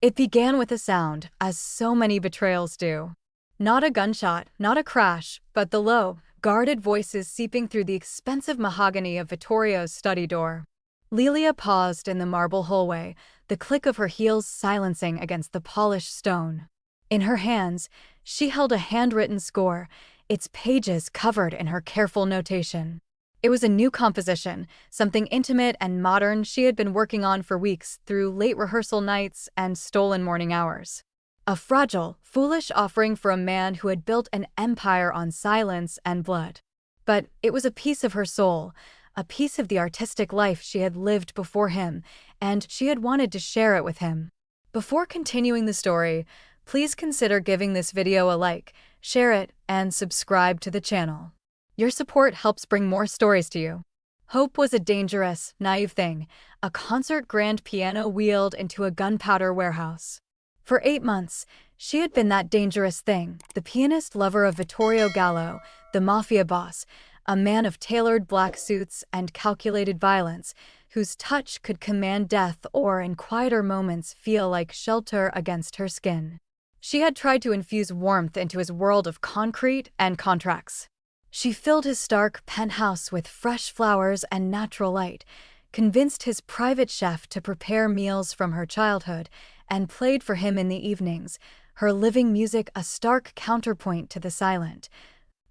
It began with a sound, as so many betrayals do. Not a gunshot, not a crash, but the low, guarded voices seeping through the expensive mahogany of Vittorio's study door. Lelia paused in the marble hallway, the click of her heels silencing against the polished stone. In her hands, she held a handwritten score, its pages covered in her careful notation. It was a new composition, something intimate and modern she had been working on for weeks through late rehearsal nights and stolen morning hours. A fragile, foolish offering for a man who had built an empire on silence and blood. But it was a piece of her soul, a piece of the artistic life she had lived before him, and she had wanted to share it with him. Before continuing the story, please consider giving this video a like, share it, and subscribe to the channel. Your support helps bring more stories to you. Hope was a dangerous, naive thing, a concert grand piano wheeled into a gunpowder warehouse. For 8 months, she had been that dangerous thing, the pianist lover of Vittorio Gallo, the Mafia boss, a man of tailored black suits and calculated violence, whose touch could command death or, in quieter moments, feel like shelter against her skin. She had tried to infuse warmth into his world of concrete and contracts. She filled his stark penthouse with fresh flowers and natural light, convinced his private chef to prepare meals from her childhood, and played for him in the evenings, her living music a stark counterpoint to the silent,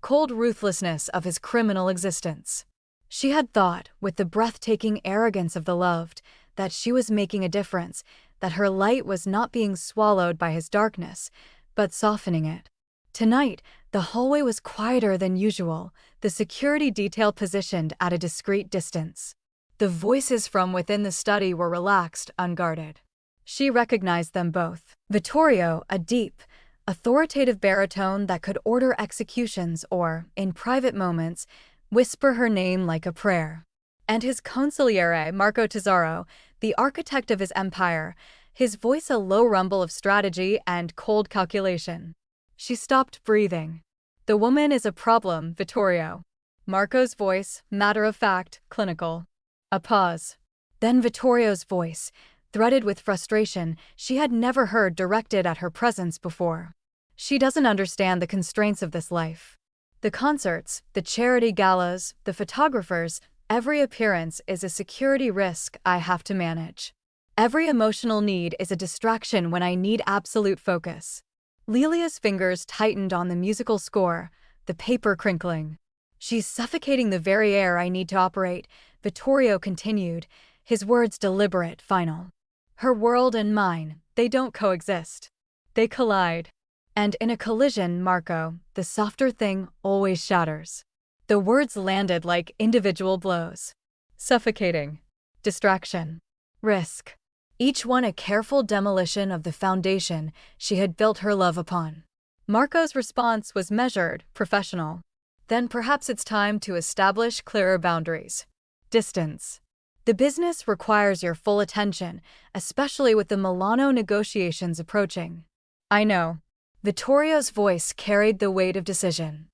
cold ruthlessness of his criminal existence. She had thought, with the breathtaking arrogance of the loved, that she was making a difference, that her light was not being swallowed by his darkness, but softening it. Tonight, the hallway was quieter than usual, the security detail positioned at a discreet distance. The voices from within the study were relaxed, unguarded. She recognized them both. Vittorio, a deep, authoritative baritone that could order executions or, in private moments, whisper her name like a prayer. And his consigliere, Marco Tesoro, the architect of his empire, his voice a low rumble of strategy and cold calculation. She stopped breathing. "The woman is a problem, Vittorio." Marco's voice, matter-of-fact, clinical. A pause. Then Vittorio's voice, threaded with frustration she had never heard directed at her presence before. "She doesn't understand the constraints of this life. The concerts, the charity galas, the photographers, every appearance is a security risk I have to manage. Every emotional need is a distraction when I need absolute focus." Lelia's fingers tightened on the musical score, the paper crinkling. "She's suffocating the very air I need to operate," Vittorio continued, his words deliberate, final. "Her world and mine, they don't coexist. They collide. And in a collision, Marco, the softer thing always shatters." The words landed like individual blows. Suffocating. Distraction. Risk. Each one a careful demolition of the foundation she had built her love upon. Marco's response was measured, professional. "Then perhaps it's time to establish clearer boundaries. Distance. The business requires your full attention, especially with the Milano negotiations approaching." "I know." Vittorio's voice carried the weight of decision.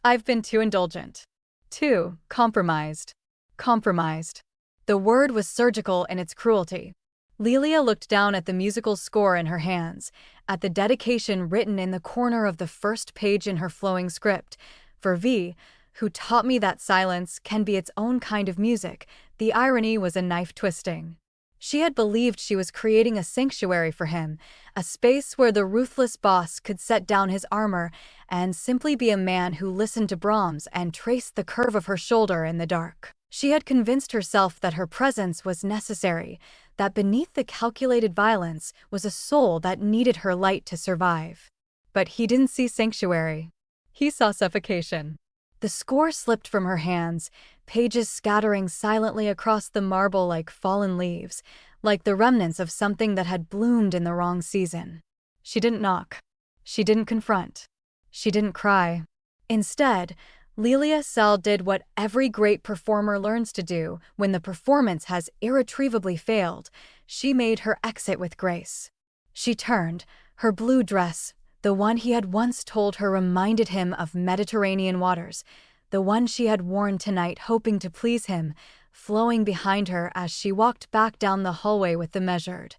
"I've been too indulgent. Too compromised." Compromised. The word was surgical in its cruelty. Lelia looked down at the musical score in her hands, at the dedication written in the corner of the first page in her flowing script. "For V, who taught me that silence can be its own kind of music." The irony was a knife twisting. She had believed she was creating a sanctuary for him, a space where the ruthless boss could set down his armor and simply be a man who listened to Brahms and traced the curve of her shoulder in the dark. She had convinced herself that her presence was necessary, that beneath the calculated violence was a soul that needed her light to survive. But he didn't see sanctuary. He saw suffocation. The score slipped from her hands, pages scattering silently across the marble like fallen leaves, like the remnants of something that had bloomed in the wrong season. She didn't knock. She didn't confront. She didn't cry. Instead, Lelia Sal did what every great performer learns to do when the performance has irretrievably failed. She made her exit with grace. She turned, her blue dress, the one he had once told her reminded him of Mediterranean waters, the one she had worn tonight hoping to please him, flowing behind her as she walked back down the hallway with the measured,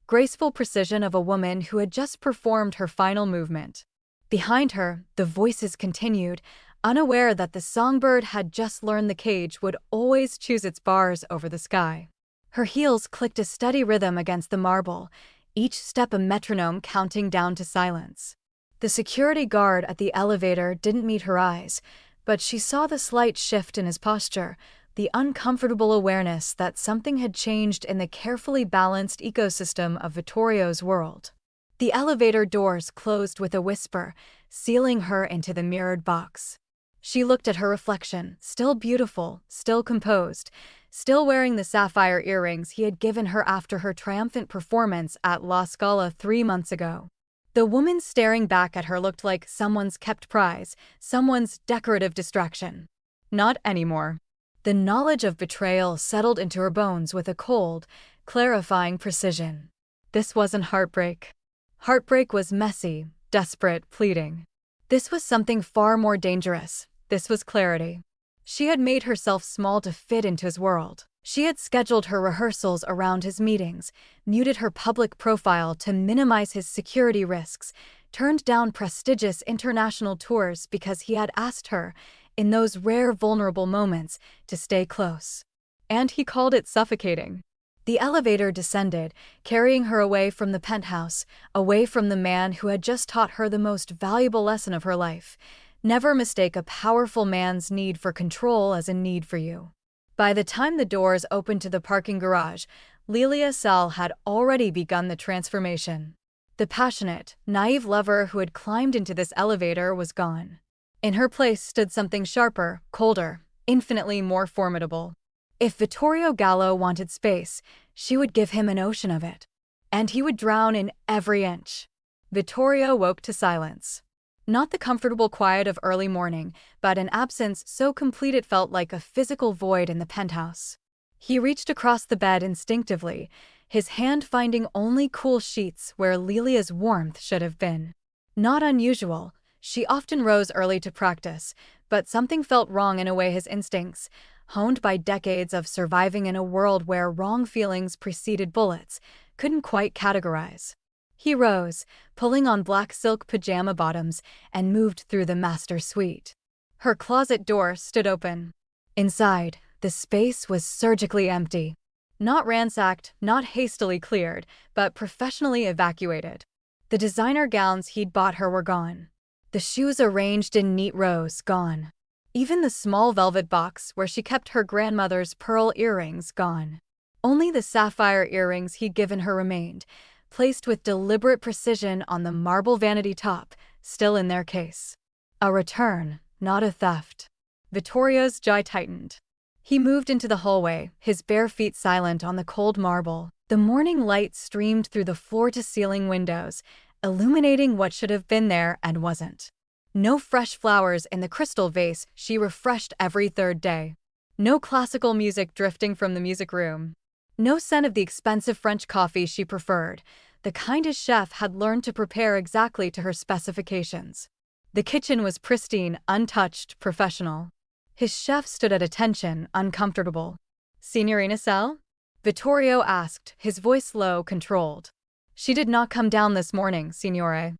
graceful precision of a woman who had just performed her final movement. Behind her, the voices continued, unaware that the songbird had just learned the cage would always choose its bars over the sky. Her heels clicked a steady rhythm against the marble, each step a metronome counting down to silence. The security guard at the elevator didn't meet her eyes, but she saw the slight shift in his posture, the uncomfortable awareness that something had changed in the carefully balanced ecosystem of Vittorio's world. The elevator doors closed with a whisper, sealing her into the mirrored box. She looked at her reflection, still beautiful, still composed, still wearing the sapphire earrings he had given her after her triumphant performance at La Scala 3 months ago. The woman staring back at her looked like someone's kept prize, someone's decorative distraction. Not anymore. The knowledge of betrayal settled into her bones with a cold, clarifying precision. This wasn't heartbreak. Heartbreak was messy, desperate, pleading. This was something far more dangerous. This was clarity. She had made herself small to fit into his world. She had scheduled her rehearsals around his meetings, muted her public profile to minimize his security risks, turned down prestigious international tours because he had asked her, in those rare vulnerable moments, to stay close. And he called it suffocating. The elevator descended, carrying her away from the penthouse, away from the man who had just taught her the most valuable lesson of her life. Never mistake a powerful man's need for control as a need for you. By the time the doors opened to the parking garage, Lelia Sal had already begun the transformation. The passionate, naive lover who had climbed into this elevator was gone. In her place stood something sharper, colder, infinitely more formidable. If Vittorio Gallo wanted space, she would give him an ocean of it. And he would drown in every inch. Vittorio woke to silence. Not the comfortable quiet of early morning, but an absence so complete it felt like a physical void in the penthouse. He reached across the bed instinctively, his hand finding only cool sheets where Lelia's warmth should have been. Not unusual. She often rose early to practice, but something felt wrong in a way his instincts, honed by decades of surviving in a world where wrong feelings preceded bullets, couldn't quite categorize. He rose, pulling on black silk pajama bottoms, and moved through the master suite. Her closet door stood open. Inside, the space was surgically empty. Not ransacked, not hastily cleared, but professionally evacuated. The designer gowns he'd bought her were gone. The shoes arranged in neat rows, gone. Even the small velvet box where she kept her grandmother's pearl earrings, gone. Only the sapphire earrings he'd given her remained, placed with deliberate precision on the marble vanity top, still in their case. A return, not a theft. Vittorio's jaw tightened. He moved into the hallway, his bare feet silent on the cold marble. The morning light streamed through the floor-to-ceiling windows, illuminating what should have been there and wasn't. No fresh flowers in the crystal vase she refreshed every third day. No classical music drifting from the music room. No scent of the expensive French coffee she preferred, the kind his chef had learned to prepare exactly to her specifications. The kitchen was pristine, untouched, professional. His chef stood at attention, uncomfortable. "Signorina Sal?" Vittorio asked, his voice low, controlled. "She did not come down this morning, signore.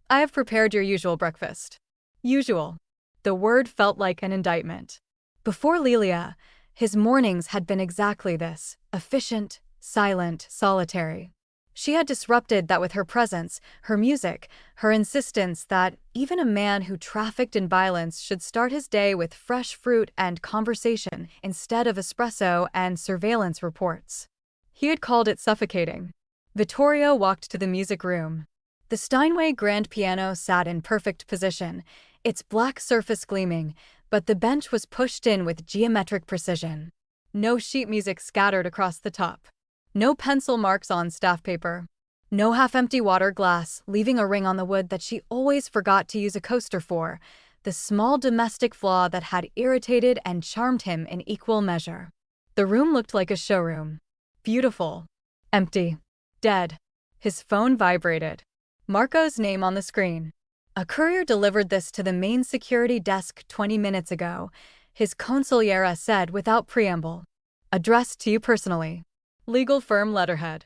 I have prepared your usual breakfast." Usual. The word felt like an indictment. Before Lelia, his mornings had been exactly this, efficient, silent, solitary. She had disrupted that with her presence, her music, her insistence that even a man who trafficked in violence should start his day with fresh fruit and conversation instead of espresso and surveillance reports. He had called it suffocating. Vittorio walked to the music room. The Steinway grand piano sat in perfect position, its black surface gleaming, but the bench was pushed in with geometric precision. No sheet music scattered across the top. No pencil marks on staff paper. No half-empty water glass, leaving a ring on the wood that she always forgot to use a coaster for, the small domestic flaw that had irritated and charmed him in equal measure. The room looked like a showroom. Beautiful. Empty. Dead. His phone vibrated. Marco's name on the screen. A courier delivered this to the main security desk 20 minutes ago, his consigliere said without preamble. Addressed to you personally. Legal firm letterhead.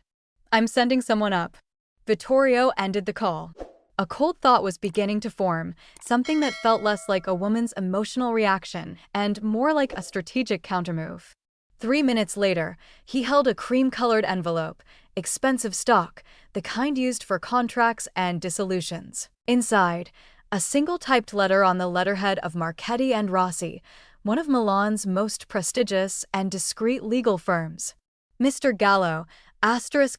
I'm sending someone up. Vittorio ended the call. A cold thought was beginning to form, something that felt less like a woman's emotional reaction and more like a strategic countermove. 3 minutes later, he held a cream-colored envelope, expensive stock, the kind used for contracts and dissolutions. Inside, a single typed letter on the letterhead of Marchetti and Rossi, one of Milan's most prestigious and discreet legal firms. Mr. Gallo,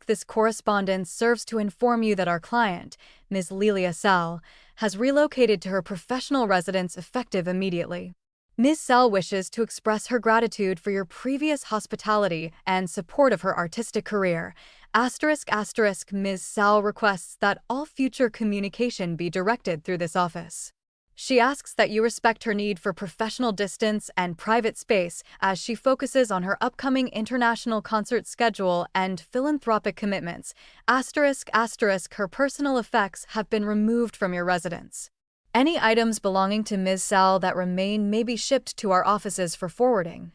this correspondence serves to inform you that our client, Ms. Lelia Sal, has relocated to her professional residence effective immediately. Ms. Sal wishes to express her gratitude for your previous hospitality and support of her artistic career. Ms. Sal requests that all future communication be directed through this office. She asks that you respect her need for professional distance and private space as she focuses on her upcoming international concert schedule and philanthropic commitments. Her personal effects have been removed from your residence. Any items belonging to Ms. Sal that remain may be shipped to our offices for forwarding.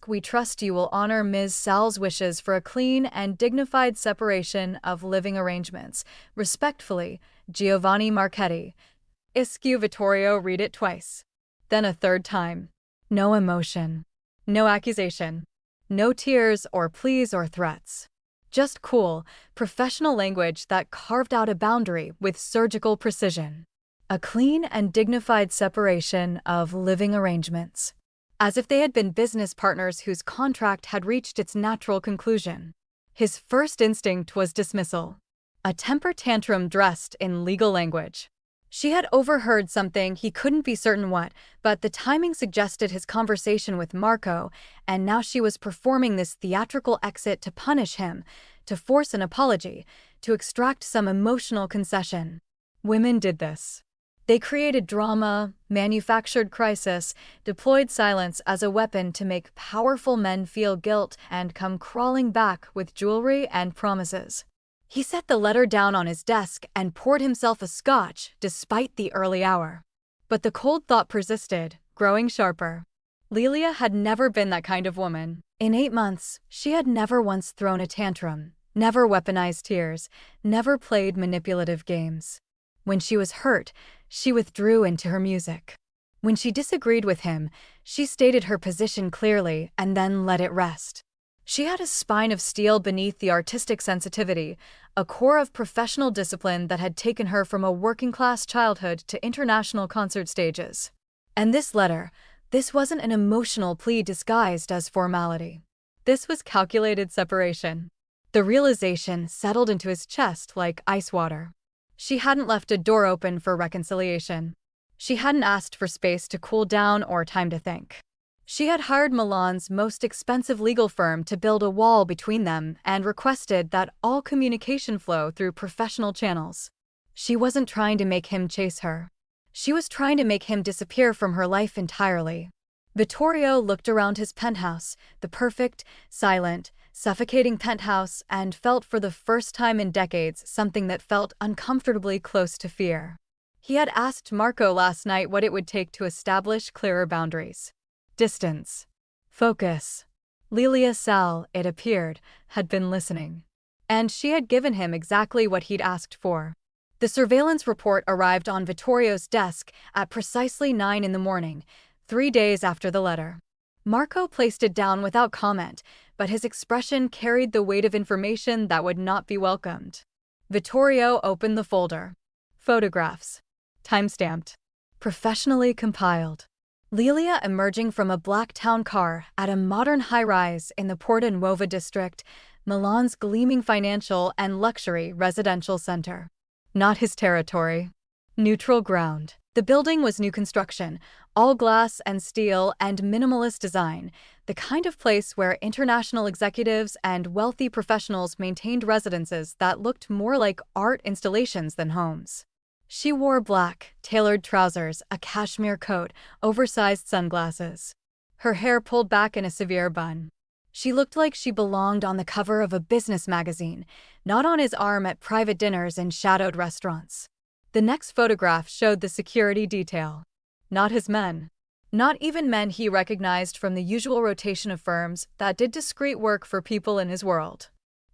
We trust you will honor Ms. Sal's wishes for a clean and dignified separation of living arrangements. Respectfully, Giovanni Marchetti. Vittorio read it twice. Then a third time. No emotion. No accusation. No tears or pleas or threats. Just cool, professional language that carved out a boundary with surgical precision. A clean and dignified separation of living arrangements. As if they had been business partners whose contract had reached its natural conclusion. His first instinct was dismissal. A temper tantrum dressed in legal language. She had overheard something, he couldn't be certain what, but the timing suggested his conversation with Marco, and now she was performing this theatrical exit to punish him, to force an apology, to extract some emotional concession. Women did this. They created drama, manufactured crisis, deployed silence as a weapon to make powerful men feel guilt and come crawling back with jewelry and promises. He set the letter down on his desk and poured himself a scotch despite the early hour. But the cold thought persisted, growing sharper. Lelia had never been that kind of woman. In 8 months, she had never once thrown a tantrum, never weaponized tears, never played manipulative games. When she was hurt, she withdrew into her music. When she disagreed with him, she stated her position clearly and then let it rest. She had a spine of steel beneath the artistic sensitivity, a core of professional discipline that had taken her from a working-class childhood to international concert stages. And this letter, this wasn't an emotional plea disguised as formality. This was calculated separation. The realization settled into his chest like ice water. She hadn't left a door open for reconciliation. She hadn't asked for space to cool down or time to think. She had hired Milan's most expensive legal firm to build a wall between them and requested that all communication flow through professional channels. She wasn't trying to make him chase her. She was trying to make him disappear from her life entirely. Vittorio looked around his penthouse, the perfect, silent, suffocating penthouse, and felt for the first time in decades something that felt uncomfortably close to fear. He had asked Marco last night what it would take to establish clearer boundaries. Distance. Focus. Lelia Sal, it appeared, had been listening. And she had given him exactly what he'd asked for. The surveillance report arrived on Vittorio's desk at precisely 9 in the morning, 3 days after the letter. Marco placed it down without comment, but his expression carried the weight of information that would not be welcomed. Vittorio opened the folder. Photographs. Timestamped. Professionally compiled. Lelia emerging from a black town car at a modern high-rise in the Porta Nuova district, Milan's gleaming financial and luxury residential center. Not his territory. Neutral ground. The building was new construction, all glass and steel and minimalist design, the kind of place where international executives and wealthy professionals maintained residences that looked more like art installations than homes. She wore black, tailored trousers, a cashmere coat, oversized sunglasses. Her hair pulled back in a severe bun. She looked like she belonged on the cover of a business magazine, not on his arm at private dinners in shadowed restaurants. The next photograph showed the security detail. Not his men. Not even men he recognized from the usual rotation of firms that did discreet work for people in his world.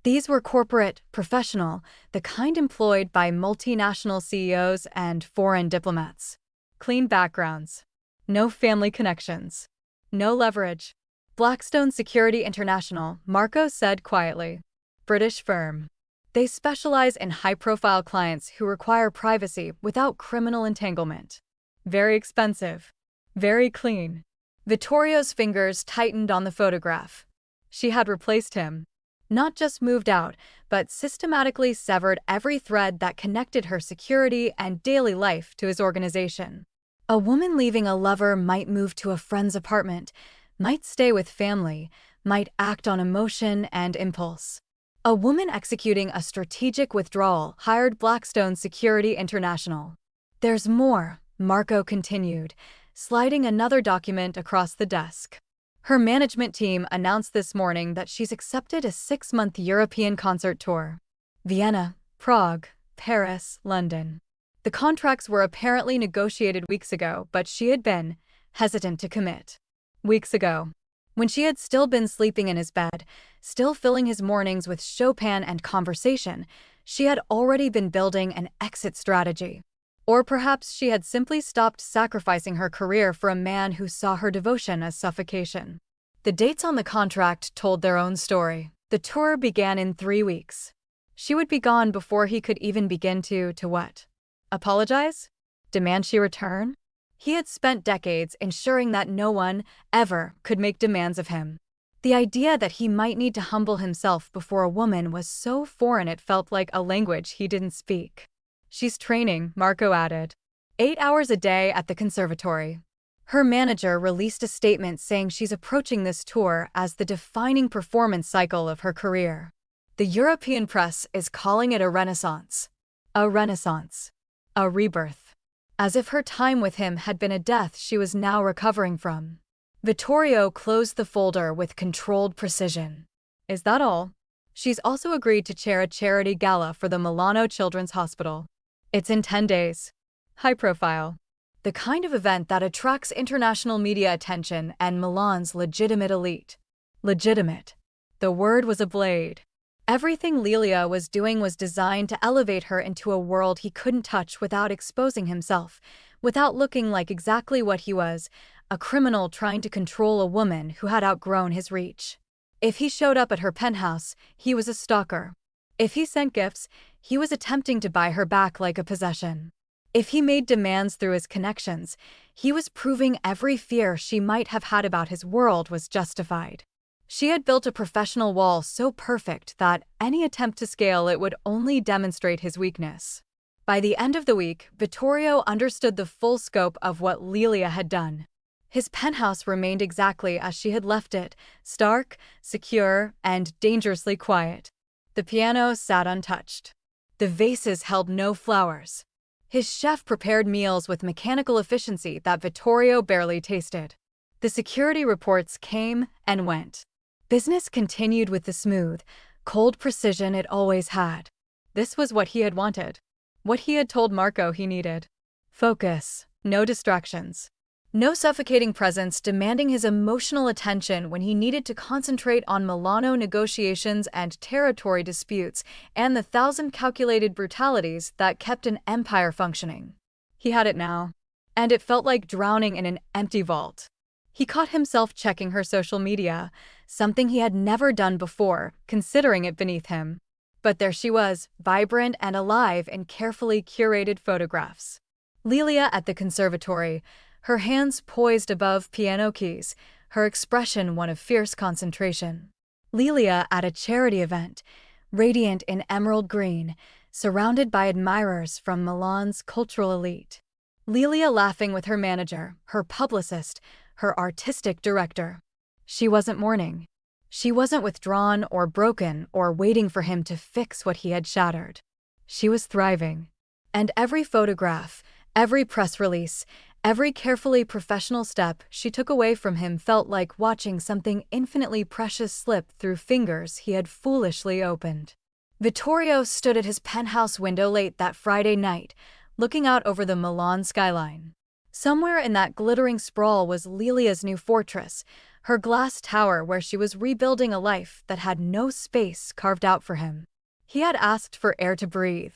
These were corporate, professional, the kind employed by multinational CEOs and foreign diplomats. Clean backgrounds. No family connections. No leverage. Blackstone Security International, Marco said quietly. British firm. They specialize in high-profile clients who require privacy without criminal entanglement. Very expensive. Very clean. Vittorio's fingers tightened on the photograph. She had replaced him. Not just moved out, but systematically severed every thread that connected her security and daily life to his organization. A woman leaving a lover might move to a friend's apartment, might stay with family, might act on emotion and impulse. A woman executing a strategic withdrawal hired Blackstone Security International. There's more, Marco continued, sliding another document across the desk. Her management team announced this morning that she's accepted a 6-month European concert tour. Vienna, Prague, Paris, London. The contracts were apparently negotiated weeks ago, but she had been hesitant to commit. Weeks ago, when she had still been sleeping in his bed, still filling his mornings with Chopin and conversation, she had already been building an exit strategy. Or perhaps she had simply stopped sacrificing her career for a man who saw her devotion as suffocation. The dates on the contract told their own story. The tour began in 3 weeks. She would be gone before he could even begin to what? Apologize? Demand she return? He had spent decades ensuring that no one, ever, could make demands of him. The idea that he might need to humble himself before a woman was so foreign it felt like a language he didn't speak. She's training, Marco added. 8 hours a day at the conservatory. Her manager released a statement saying she's approaching this tour as the defining performance cycle of her career. The European press is calling it a renaissance. A renaissance. A rebirth. As if her time with him had been a death she was now recovering from. Vittorio closed the folder with controlled precision. Is that all? She's also agreed to chair a charity gala for the Milano Children's Hospital. It's in 10 days. High profile. The kind of event that attracts international media attention and Milan's legitimate elite. Legitimate. The word was a blade. Everything Lelia was doing was designed to elevate her into a world he couldn't touch without exposing himself, without looking like exactly what he was, a criminal trying to control a woman who had outgrown his reach. If he showed up at her penthouse, he was a stalker. If he sent gifts, he was attempting to buy her back like a possession. If he made demands through his connections, he was proving every fear she might have had about his world was justified. She had built a professional wall so perfect that any attempt to scale it would only demonstrate his weakness. By the end of the week, Vittorio understood the full scope of what Lelia had done. His penthouse remained exactly as she had left it, stark, secure, and dangerously quiet. The piano sat untouched. The vases held no flowers. His chef prepared meals with mechanical efficiency that Vittorio barely tasted. The security reports came and went. Business continued with the smooth, cold precision it always had. This was what he had wanted. What he had told Marco he needed. Focus. No distractions. No suffocating presence demanding his emotional attention when he needed to concentrate on Milano negotiations and territory disputes and the 1,000 calculated brutalities that kept an empire functioning. He had it now, and it felt like drowning in an empty vault. He caught himself checking her social media, something he had never done before, considering it beneath him. But there she was, vibrant and alive in carefully curated photographs. Lelia at the conservatory, her hands poised above piano keys, her expression one of fierce concentration. Lelia at a charity event, radiant in emerald green, surrounded by admirers from Milan's cultural elite. Lelia laughing with her manager, her publicist, her artistic director. She wasn't mourning. She wasn't withdrawn or broken or waiting for him to fix what he had shattered. She was thriving. And every photograph, every press release, every carefully professional step she took away from him felt like watching something infinitely precious slip through fingers he had foolishly opened. Vittorio stood at his penthouse window late that Friday night, looking out over the Milan skyline. Somewhere in that glittering sprawl was Lelia's new fortress, her glass tower where she was rebuilding a life that had no space carved out for him. He had asked for air to breathe.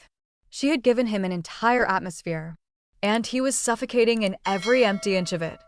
She had given him an entire atmosphere, and he was suffocating in every empty inch of it.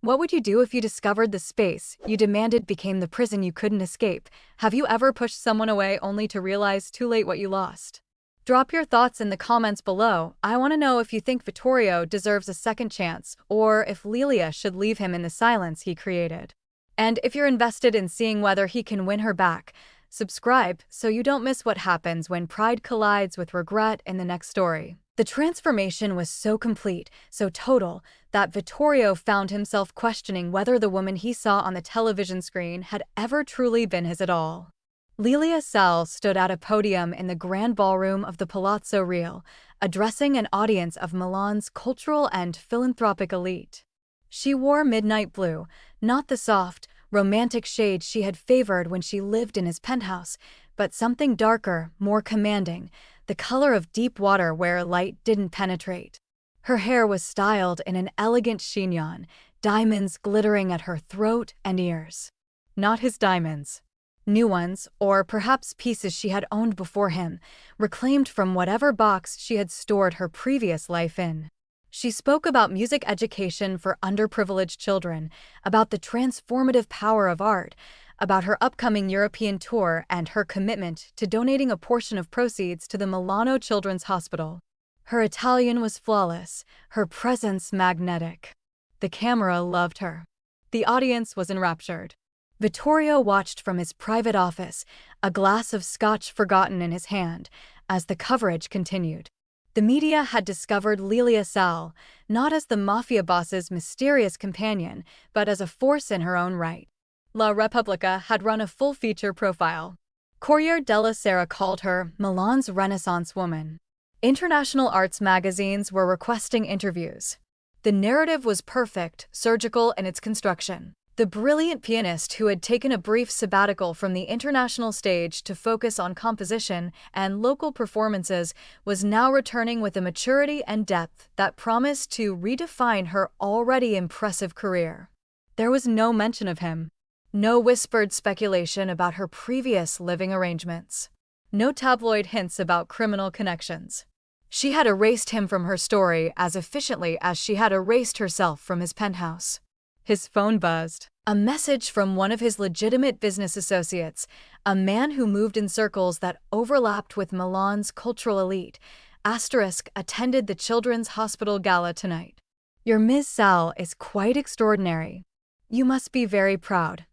What would you do if you discovered the space you demanded became the prison you couldn't escape? Have you ever pushed someone away only to realize too late what you lost? Drop your thoughts in the comments below. I want to know if you think Vittorio deserves a second chance, or if Lelia should leave him in the silence he created. And if you're invested in seeing whether he can win her back, subscribe so you don't miss what happens when pride collides with regret in the next story. The transformation was so complete, so total, that Vittorio found himself questioning whether the woman he saw on the television screen had ever truly been his at all. Lelia Sal stood at a podium in the grand ballroom of the Palazzo Reale, addressing an audience of Milan's cultural and philanthropic elite. She wore midnight blue, not the soft, romantic shade she had favored when she lived in his penthouse, but something darker, more commanding, the color of deep water where light didn't penetrate. Her hair was styled in an elegant chignon, diamonds glittering at her throat and ears. Not his diamonds. New ones, or perhaps pieces she had owned before him, reclaimed from whatever box she had stored her previous life in. She spoke about music education for underprivileged children, about the transformative power of art, about her upcoming European tour and her commitment to donating a portion of proceeds to the Milano Children's Hospital. Her Italian was flawless, her presence magnetic. The camera loved her. The audience was enraptured. Vittorio watched from his private office, a glass of scotch forgotten in his hand, as the coverage continued. The media had discovered Lelia Sal, not as the Mafia boss's mysterious companion, but as a force in her own right. La Repubblica had run a full-feature profile. Corriere della Sera called her Milan's Renaissance woman. International arts magazines were requesting interviews. The narrative was perfect, surgical in its construction. The brilliant pianist who had taken a brief sabbatical from the international stage to focus on composition and local performances was now returning with a maturity and depth that promised to redefine her already impressive career. There was no mention of him. No whispered speculation about her previous living arrangements. No tabloid hints about criminal connections. She had erased him from her story as efficiently as she had erased herself from his penthouse. His phone buzzed. A message from one of his legitimate business associates, a man who moved in circles that overlapped with Milan's cultural elite, attended the Children's Hospital Gala tonight. Your Ms. Sal is quite extraordinary. You must be very proud.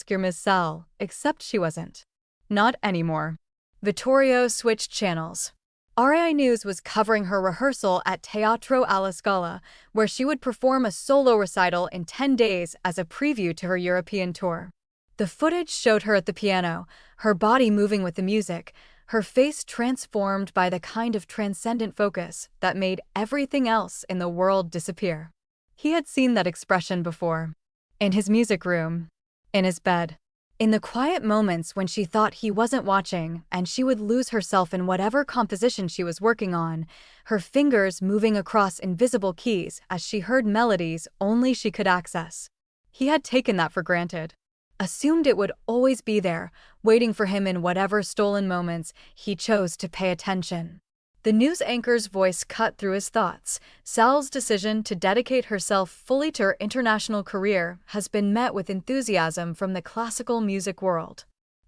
Your Ms. Sal, except she wasn't. Not anymore. Vittorio switched channels. RAI News was covering her rehearsal at Teatro alla Scala, where she would perform a solo recital in 10 days as a preview to her European tour. The footage showed her at the piano, her body moving with the music, her face transformed by the kind of transcendent focus that made everything else in the world disappear. He had seen that expression before. In his music room. In his bed. In the quiet moments when she thought he wasn't watching and she would lose herself in whatever composition she was working on, her fingers moving across invisible keys as she heard melodies only she could access. He had taken that for granted. Assumed it would always be there, waiting for him in whatever stolen moments he chose to pay attention. The news anchor's voice cut through his thoughts. Sal's decision to dedicate herself fully to her international career has been met with enthusiasm from the classical music world.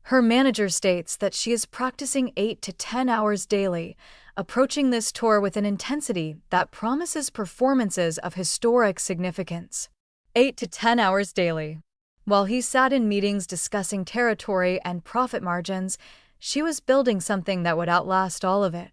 Her manager states that she is practicing 8 to 10 hours daily, approaching this tour with an intensity that promises performances of historic significance. 8 to 10 hours daily. While he sat in meetings discussing territory and profit margins, she was building something that would outlast all of it.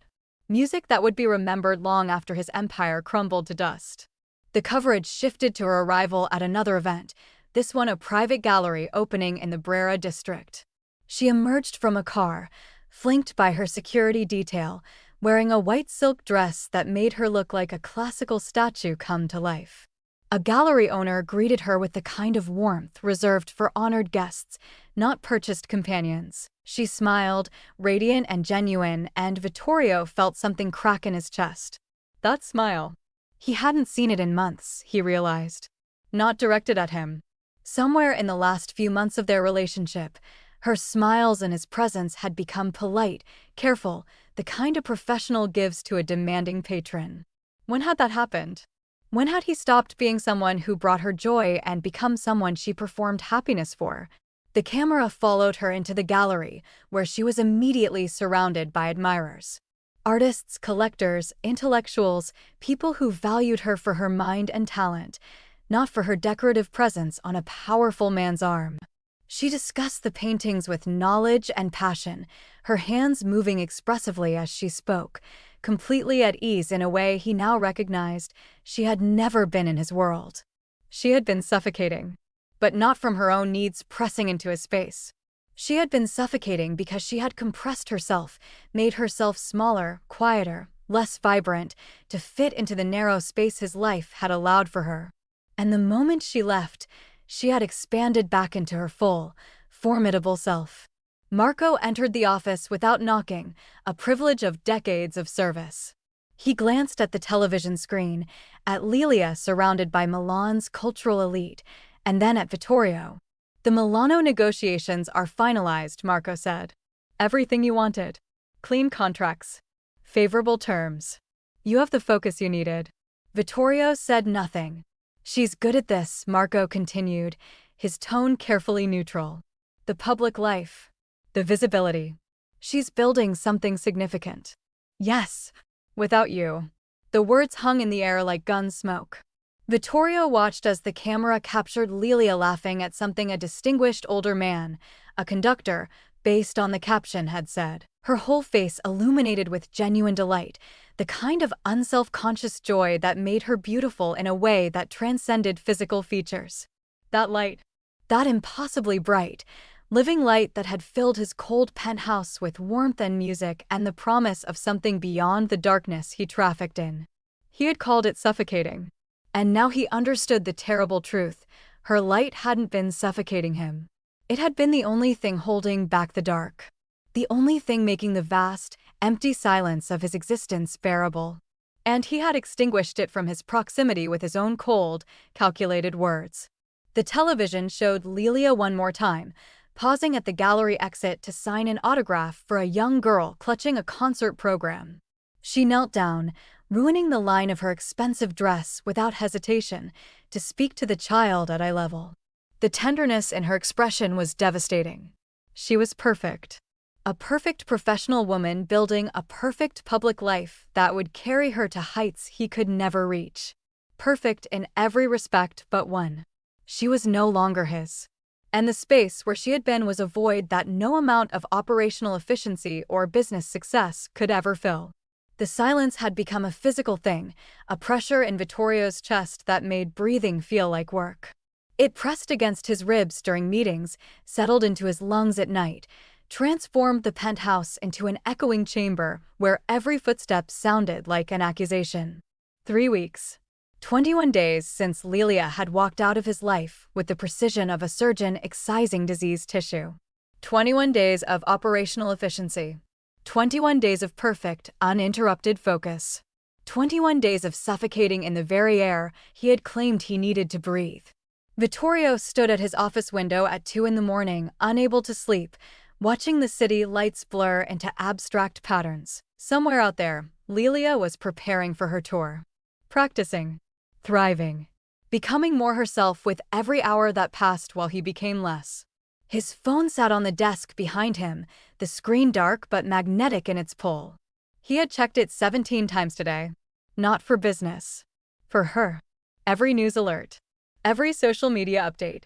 Music that would be remembered long after his empire crumbled to dust. The coverage shifted to her arrival at another event, this one a private gallery opening in the Brera district. She emerged from a car, flanked by her security detail, wearing a white silk dress that made her look like a classical statue come to life. A gallery owner greeted her with the kind of warmth reserved for honored guests, not purchased companions. She smiled, radiant and genuine, and Vittorio felt something crack in his chest. That smile. He hadn't seen it in months, he realized. Not directed at him. Somewhere in the last few months of their relationship, her smiles and his presence had become polite, careful, the kind a professional gives to a demanding patron. When had that happened? When had he stopped being someone who brought her joy and become someone she performed happiness for? The camera followed her into the gallery, where she was immediately surrounded by admirers. Artists, collectors, intellectuals, people who valued her for her mind and talent, not for her decorative presence on a powerful man's arm. She discussed the paintings with knowledge and passion, her hands moving expressively as she spoke, completely at ease in a way he now recognized she had never been in his world. She had been suffocating, but not from her own needs pressing into his space. She had been suffocating because she had compressed herself, made herself smaller, quieter, less vibrant, to fit into the narrow space his life had allowed for her. And the moment she left, she had expanded back into her full, formidable self. Marco entered the office without knocking, a privilege of decades of service. He glanced at the television screen, at Lelia surrounded by Milan's cultural elite, and then at Vittorio. "The Milano negotiations are finalized," Marco said. "Everything you wanted. Clean contracts. Favorable terms. You have the focus you needed." Vittorio said nothing. "She's good at this," Marco continued, his tone carefully neutral. "The public life. The visibility. She's building something significant." "Yes. Without you." The words hung in the air like gun smoke. Vittorio watched as the camera captured Lelia laughing at something a distinguished older man, a conductor, based on the caption, had said. Her whole face illuminated with genuine delight, the kind of unself-conscious joy that made her beautiful in a way that transcended physical features. That light, that impossibly bright, living light that had filled his cold penthouse with warmth and music and the promise of something beyond the darkness he trafficked in. He had called it suffocating. And now he understood the terrible truth. Her light hadn't been suffocating him. It had been the only thing holding back the dark. The only thing making the vast, empty silence of his existence bearable. And he had extinguished it from his proximity with his own cold, calculated words. The television showed Lelia one more time, pausing at the gallery exit to sign an autograph for a young girl clutching a concert program. She knelt down, ruining the line of her expensive dress without hesitation, to speak to the child at eye level. The tenderness in her expression was devastating. She was perfect. A perfect professional woman building a perfect public life that would carry her to heights he could never reach. Perfect in every respect but one. She was no longer his. And the space where she had been was a void that no amount of operational efficiency or business success could ever fill. The silence had become a physical thing, a pressure in Vittorio's chest that made breathing feel like work. It pressed against his ribs during meetings, settled into his lungs at night, transformed the penthouse into an echoing chamber where every footstep sounded like an accusation. 3 weeks. 21 days since Lelia had walked out of his life with the precision of a surgeon excising diseased tissue. 21 days of operational efficiency. 21 days of perfect, uninterrupted focus. 21 days of suffocating in the very air he had claimed he needed to breathe. Vittorio stood at his office window at 2 a.m, unable to sleep, watching the city lights blur into abstract patterns. Somewhere out there, Lelia was preparing for her tour. Practicing. Thriving. Becoming more herself with every hour that passed while he became less. His phone sat on the desk behind him, the screen dark but magnetic in its pull. He had checked it 17 times today. Not for business. For her. Every news alert. Every social media update.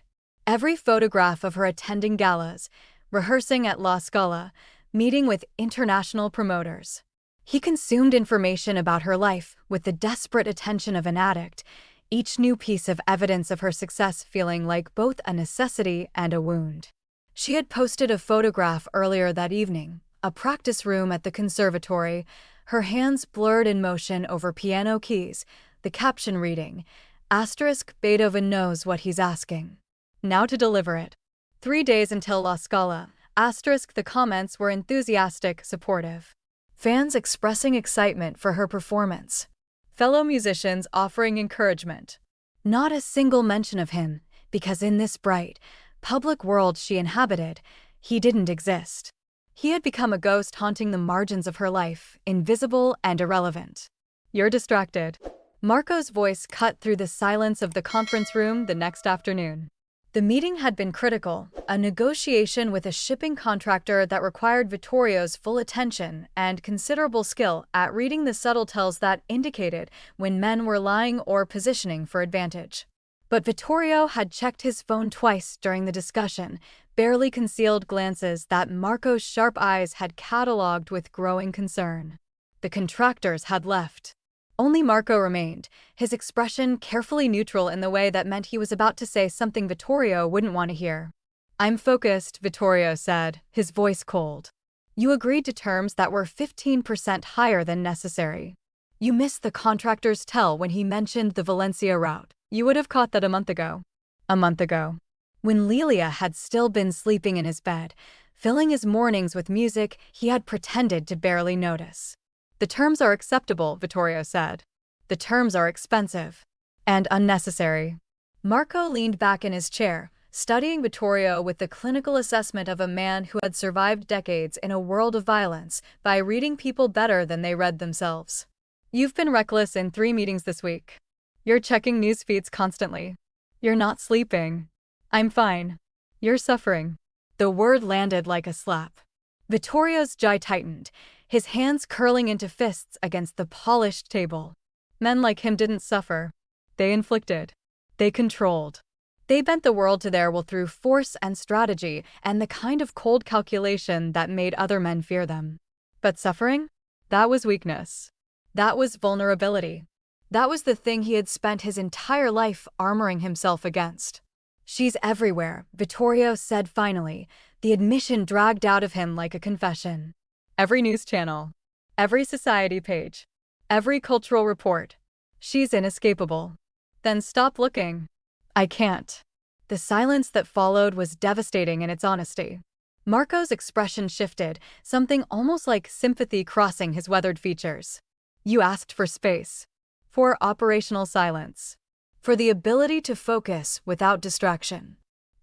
Every photograph of her attending galas, rehearsing at La Scala, meeting with international promoters. He consumed information about her life with the desperate attention of an addict, each new piece of evidence of her success feeling like both a necessity and a wound. She had posted a photograph earlier that evening, a practice room at the conservatory, her hands blurred in motion over piano keys, the caption reading, "Beethoven knows what he's asking." Now to deliver it. 3 days until La Scala, the comments were enthusiastic, supportive. Fans expressing excitement for her performance. Fellow musicians offering encouragement. Not a single mention of him, because in this bright, public world she inhabited, he didn't exist. He had become a ghost haunting the margins of her life, invisible and irrelevant. "You're distracted." Marco's voice cut through the silence of the conference room the next afternoon. The meeting had been critical, a negotiation with a shipping contractor that required Vittorio's full attention and considerable skill at reading the subtle tells that indicated when men were lying or positioning for advantage. But Vittorio had checked his phone twice during the discussion, barely concealed glances that Marco's sharp eyes had catalogued with growing concern. The contractors had left. Only Marco remained, his expression carefully neutral in the way that meant he was about to say something Vittorio wouldn't want to hear. "I'm focused," Vittorio said, his voice cold. "You agreed to terms that were 15% higher than necessary. You missed the contractor's tell when he mentioned the Valencia route. You would have caught that a month ago." A month ago. When Lelia had still been sleeping in his bed, filling his mornings with music he had pretended to barely notice. "The terms are acceptable," Vittorio said. "The terms are expensive. And unnecessary." Marco leaned back in his chair, studying Vittorio with the clinical assessment of a man who had survived decades in a world of violence by reading people better than they read themselves. "You've been reckless in 3 meetings this week. You're checking news feeds constantly. You're not sleeping." "I'm fine." "You're suffering." The word landed like a slap. Vittorio's jaw tightened, his hands curling into fists against the polished table. Men like him didn't suffer. They inflicted. They controlled. They bent the world to their will through force and strategy and the kind of cold calculation that made other men fear them. But suffering? That was weakness. That was vulnerability. That was the thing he had spent his entire life armoring himself against. "She's everywhere," Vittorio said finally, the admission dragged out of him like a confession. "Every news channel. Every society page. Every cultural report. She's inescapable." "Then stop looking." "I can't." The silence that followed was devastating in its honesty. Marco's expression shifted, something almost like sympathy crossing his weathered features. "You asked for space. For operational silence. For the ability to focus without distraction."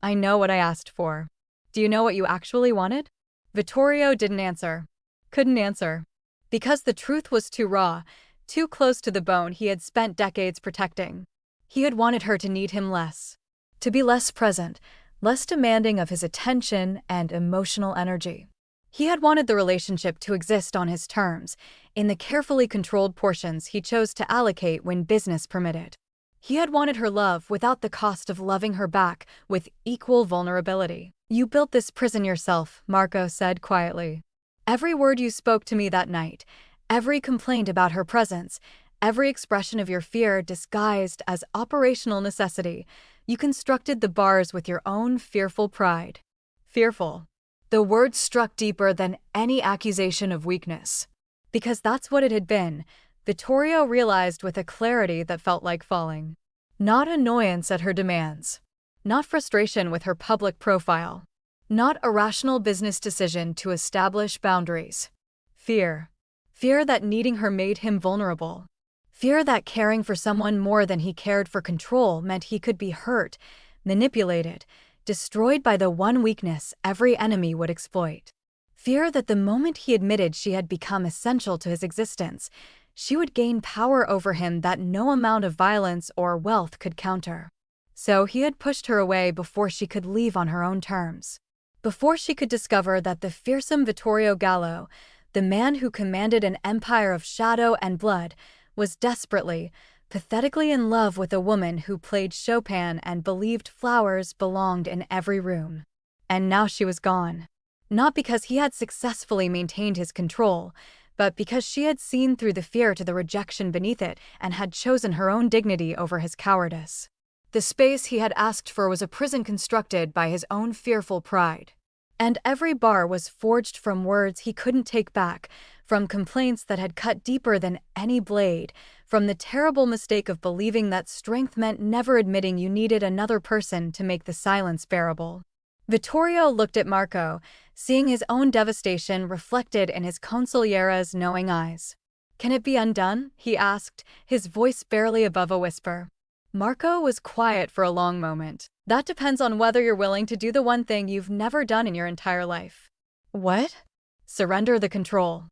"I know what I asked for. Do you know what you actually wanted?" Vittorio didn't answer. Couldn't answer. Because the truth was too raw, too close to the bone he had spent decades protecting. He had wanted her to need him less. To be less present, less demanding of his attention and emotional energy. He had wanted the relationship to exist on his terms, in the carefully controlled portions he chose to allocate when business permitted. He had wanted her love without the cost of loving her back with equal vulnerability. "You built this prison yourself," Marco said quietly. "Every word you spoke to me that night, every complaint about her presence, every expression of your fear disguised as operational necessity, you constructed the bars with your own fearful pride." Fearful. The word struck deeper than any accusation of weakness. Because that's what it had been, Vittorio realized with a clarity that felt like falling. Not annoyance at her demands. Not frustration with her public profile. Not a rational business decision to establish boundaries. Fear. Fear that needing her made him vulnerable. Fear that caring for someone more than he cared for control meant he could be hurt, manipulated, destroyed by the one weakness every enemy would exploit. Fear that the moment he admitted she had become essential to his existence, she would gain power over him that no amount of violence or wealth could counter. So he had pushed her away before she could leave on her own terms. Before she could discover that the fearsome Vittorio Gallo, the man who commanded an empire of shadow and blood, was desperately, pathetically in love with a woman who played Chopin and believed flowers belonged in every room. And now she was gone. Not because he had successfully maintained his control, but because she had seen through the fear to the rejection beneath it and had chosen her own dignity over his cowardice. The space he had asked for was a prison constructed by his own fearful pride. And every bar was forged from words he couldn't take back, from complaints that had cut deeper than any blade, from the terrible mistake of believing that strength meant never admitting you needed another person to make the silence bearable. Vittorio looked at Marco, seeing his own devastation reflected in his consigliere's knowing eyes. "Can it be undone?" he asked, his voice barely above a whisper. Marco was quiet for a long moment. That depends on whether you're willing to do the one thing you've never done in your entire life. What? Surrender the control.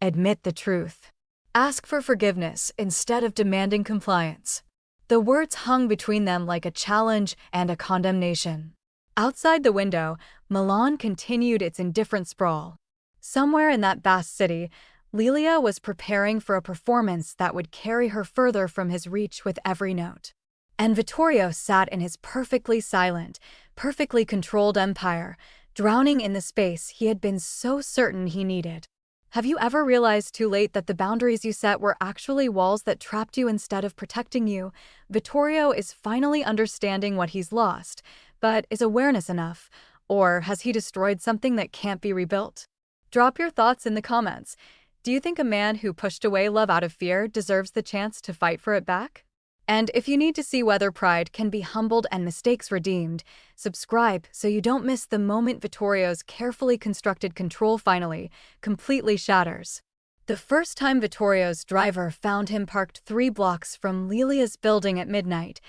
Admit the truth. Ask for forgiveness instead of demanding compliance. The words hung between them like a challenge and a condemnation. Outside the window, Milan continued its indifferent sprawl. Somewhere in that vast city, Lelia was preparing for a performance that would carry her further from his reach with every note. And Vittorio sat in his perfectly silent, perfectly controlled empire, drowning in the space he had been so certain he needed. Have you ever realized too late that the boundaries you set were actually walls that trapped you instead of protecting you? Vittorio is finally understanding what he's lost, but is awareness enough? Or has he destroyed something that can't be rebuilt? Drop your thoughts in the comments. Do you think a man who pushed away love out of fear deserves the chance to fight for it back? And if you need to see whether pride can be humbled and mistakes redeemed, subscribe so you don't miss the moment Vittorio's carefully constructed control finally, completely shatters. The first time Vittorio's driver found him parked 3 blocks from Lelia's building at midnight,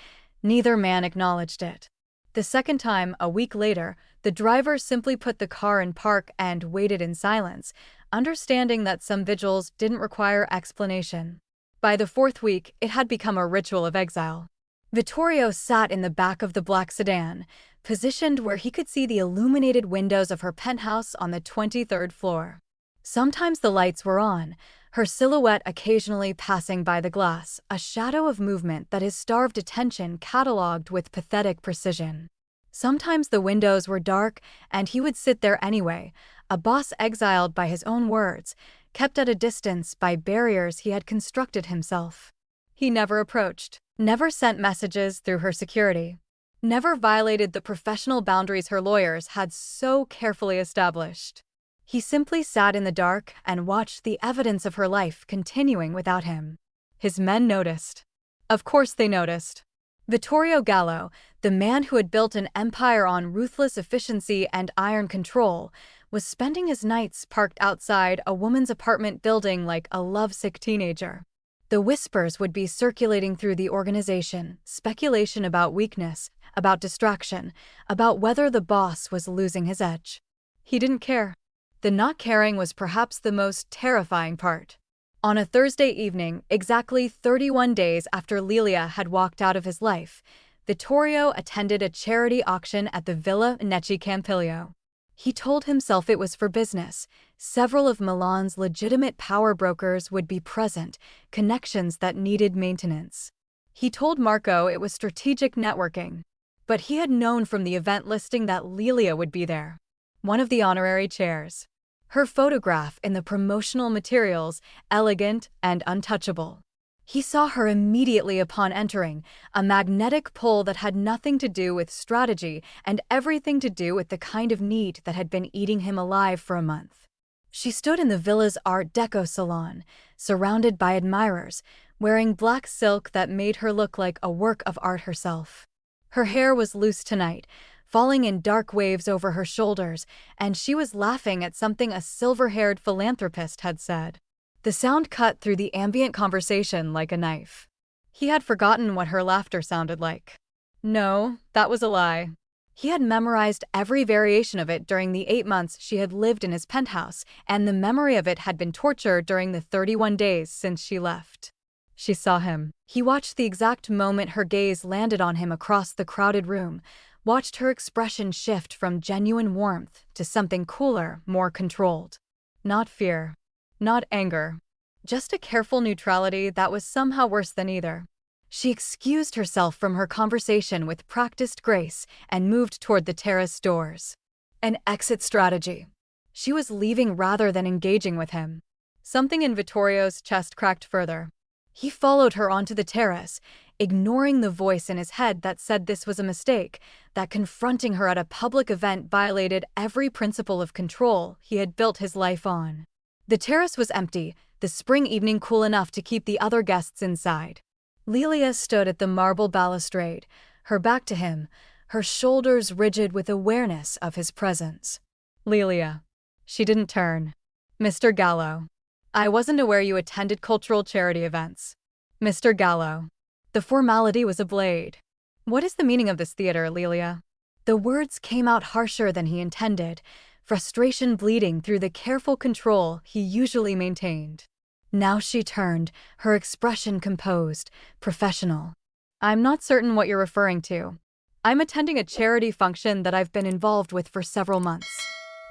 neither man acknowledged it. The second time, a week later, the driver simply put the car in park and waited in silence, understanding that some vigils didn't require explanation. By the 4th week, it had become a ritual of exile. Vittorio sat in the back of the black sedan, positioned where he could see the illuminated windows of her penthouse on the 23rd floor. Sometimes the lights were on, her silhouette occasionally passing by the glass, a shadow of movement that his starved attention catalogued with pathetic precision. Sometimes the windows were dark, and he would sit there anyway, a boss exiled by his own words, kept at a distance by barriers he had constructed himself. He never approached, never sent messages through her security, never violated the professional boundaries her lawyers had so carefully established. He simply sat in the dark and watched the evidence of her life continuing without him. His men noticed. Of course they noticed. Vittorio Gallo, the man who had built an empire on ruthless efficiency and iron control, was spending his nights parked outside a woman's apartment building like a lovesick teenager. The whispers would be circulating through the organization, speculation about weakness, about distraction, about whether the boss was losing his edge. He didn't care. The not caring was perhaps the most terrifying part. On a Thursday evening, exactly 31 days after Lelia had walked out of his life, Vittorio attended a charity auction at the Villa Necci Campiglio. He told himself it was for business. Several of Milan's legitimate power brokers would be present, connections that needed maintenance. He told Marco it was strategic networking. But he had known from the event listing that Lelia would be there. One of the honorary chairs. Her photograph in the promotional materials, elegant and untouchable. He saw her immediately upon entering, a magnetic pull that had nothing to do with strategy and everything to do with the kind of need that had been eating him alive for a month. She stood in the villa's Art Deco salon, surrounded by admirers, wearing black silk that made her look like a work of art herself. Her hair was loose tonight, falling in dark waves over her shoulders, and she was laughing at something a silver-haired philanthropist had said. The sound cut through the ambient conversation like a knife. He had forgotten what her laughter sounded like. No, that was a lie. He had memorized every variation of it during the 8 months she had lived in his penthouse, and the memory of it had been torture during the 31 days since she left. She saw him. He watched the exact moment her gaze landed on him across the crowded room, watched her expression shift from genuine warmth to something cooler, more controlled. Not fear. Not anger. Just a careful neutrality that was somehow worse than either. She excused herself from her conversation with practiced grace and moved toward the terrace doors. An exit strategy. She was leaving rather than engaging with him. Something in Vittorio's chest cracked further. He followed her onto the terrace, ignoring the voice in his head that said this was a mistake, that confronting her at a public event violated every principle of control he had built his life on. The terrace was empty, the spring evening cool enough to keep the other guests inside. Lelia stood at the marble balustrade, her back to him, her shoulders rigid with awareness of his presence. Lelia. She didn't turn. Mr. Gallo. I wasn't aware you attended cultural charity events. Mr. Gallo. The formality was a blade. What is the meaning of this theater, Lelia? The words came out harsher than he intended, frustration bleeding through the careful control he usually maintained. Now she turned, her expression composed, professional. I'm not certain what you're referring to. I'm attending a charity function that I've been involved with for several months.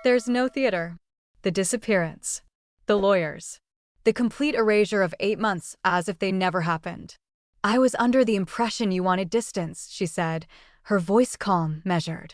There's no theater. The disappearance. The lawyers. The complete erasure of 8 months as if they never happened. I was under the impression you wanted distance, she said, her voice calm, measured.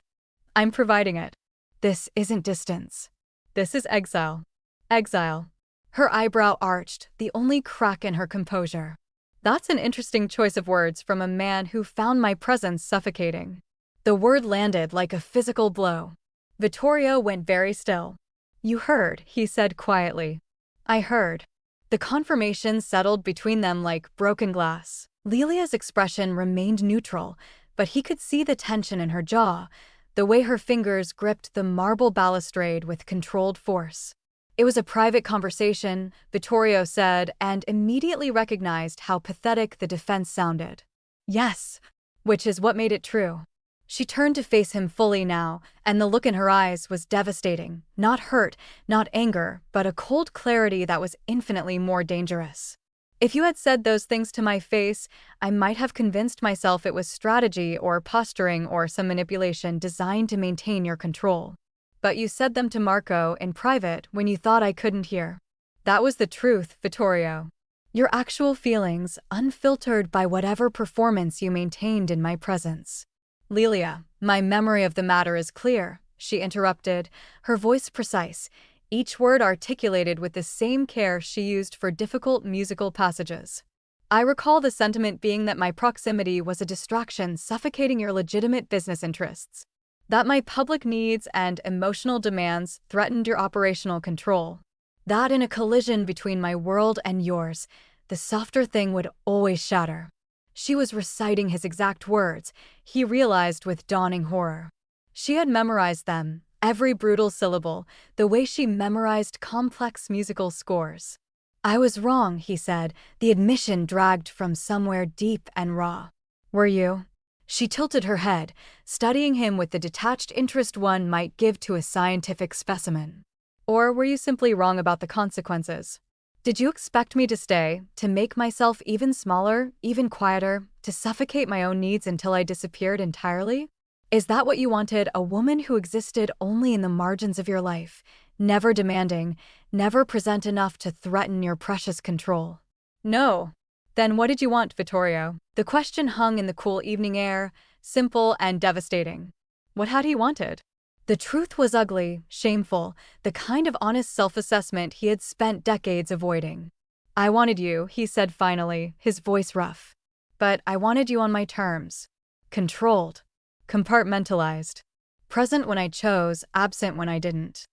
I'm providing it. This isn't distance. This is exile. Exile. Her eyebrow arched, the only crack in her composure. That's an interesting choice of words from a man who found my presence suffocating. The word landed like a physical blow. Vittorio went very still. You heard, he said quietly. I heard. The confirmation settled between them like broken glass. Lelia's expression remained neutral, but he could see the tension in her jaw, the way her fingers gripped the marble balustrade with controlled force. It was a private conversation, Vittorio said, and immediately recognized how pathetic the defense sounded. Yes, which is what made it true. She turned to face him fully now, and the look in her eyes was devastating. Not hurt, not anger, but a cold clarity that was infinitely more dangerous. If you had said those things to my face, I might have convinced myself it was strategy or posturing or some manipulation designed to maintain your control. But you said them to Marco in private when you thought I couldn't hear. That was the truth, Vittorio. Your actual feelings, unfiltered by whatever performance you maintained in my presence. Lelia, my memory of the matter is clear, she interrupted, her voice precise, each word articulated with the same care she used for difficult musical passages. I recall the sentiment being that my proximity was a distraction suffocating your legitimate business interests. That my public needs and emotional demands threatened your operational control. That in a collision between my world and yours, the softer thing would always shatter. She was reciting his exact words, he realized with dawning horror. She had memorized them, every brutal syllable, the way she memorized complex musical scores. I was wrong, he said, the admission dragged from somewhere deep and raw. Were you? She tilted her head, studying him with the detached interest one might give to a scientific specimen. Or were you simply wrong about the consequences? Did you expect me to stay, to make myself even smaller, even quieter, to suffocate my own needs until I disappeared entirely? Is that what you wanted, a woman who existed only in the margins of your life, never demanding, never present enough to threaten your precious control? No. Then what did you want, Vittorio? The question hung in the cool evening air, simple and devastating. What had he wanted? The truth was ugly, shameful, the kind of honest self-assessment he had spent decades avoiding. I wanted you, he said finally, his voice rough. But I wanted you on my terms. Controlled. Compartmentalized. Present when I chose, absent when I didn't.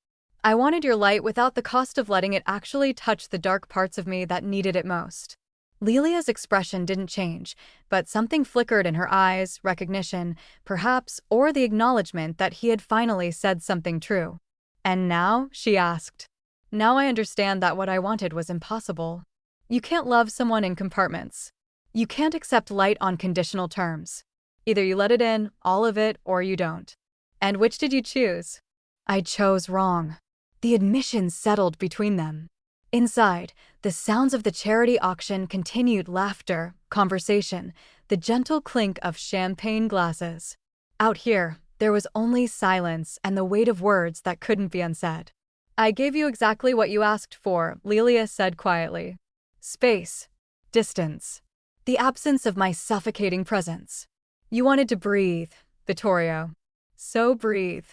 I wanted your light without the cost of letting it actually touch the dark parts of me that needed it most. Lelia's expression didn't change, but something flickered in her eyes, recognition, perhaps, or the acknowledgement that he had finally said something true. And now, she asked. Now I understand that what I wanted was impossible. You can't love someone in compartments. You can't accept light on conditional terms. Either you let it in, all of it, or you don't. And which did you choose? I chose wrong. The admission settled between them. Inside, the sounds of the charity auction continued, laughter, conversation, the gentle clink of champagne glasses. Out here, there was only silence and the weight of words that couldn't be unsaid. I gave you exactly what you asked for, Lelia said quietly. Space. Distance. The absence of my suffocating presence. You wanted to breathe, Vittorio. So breathe.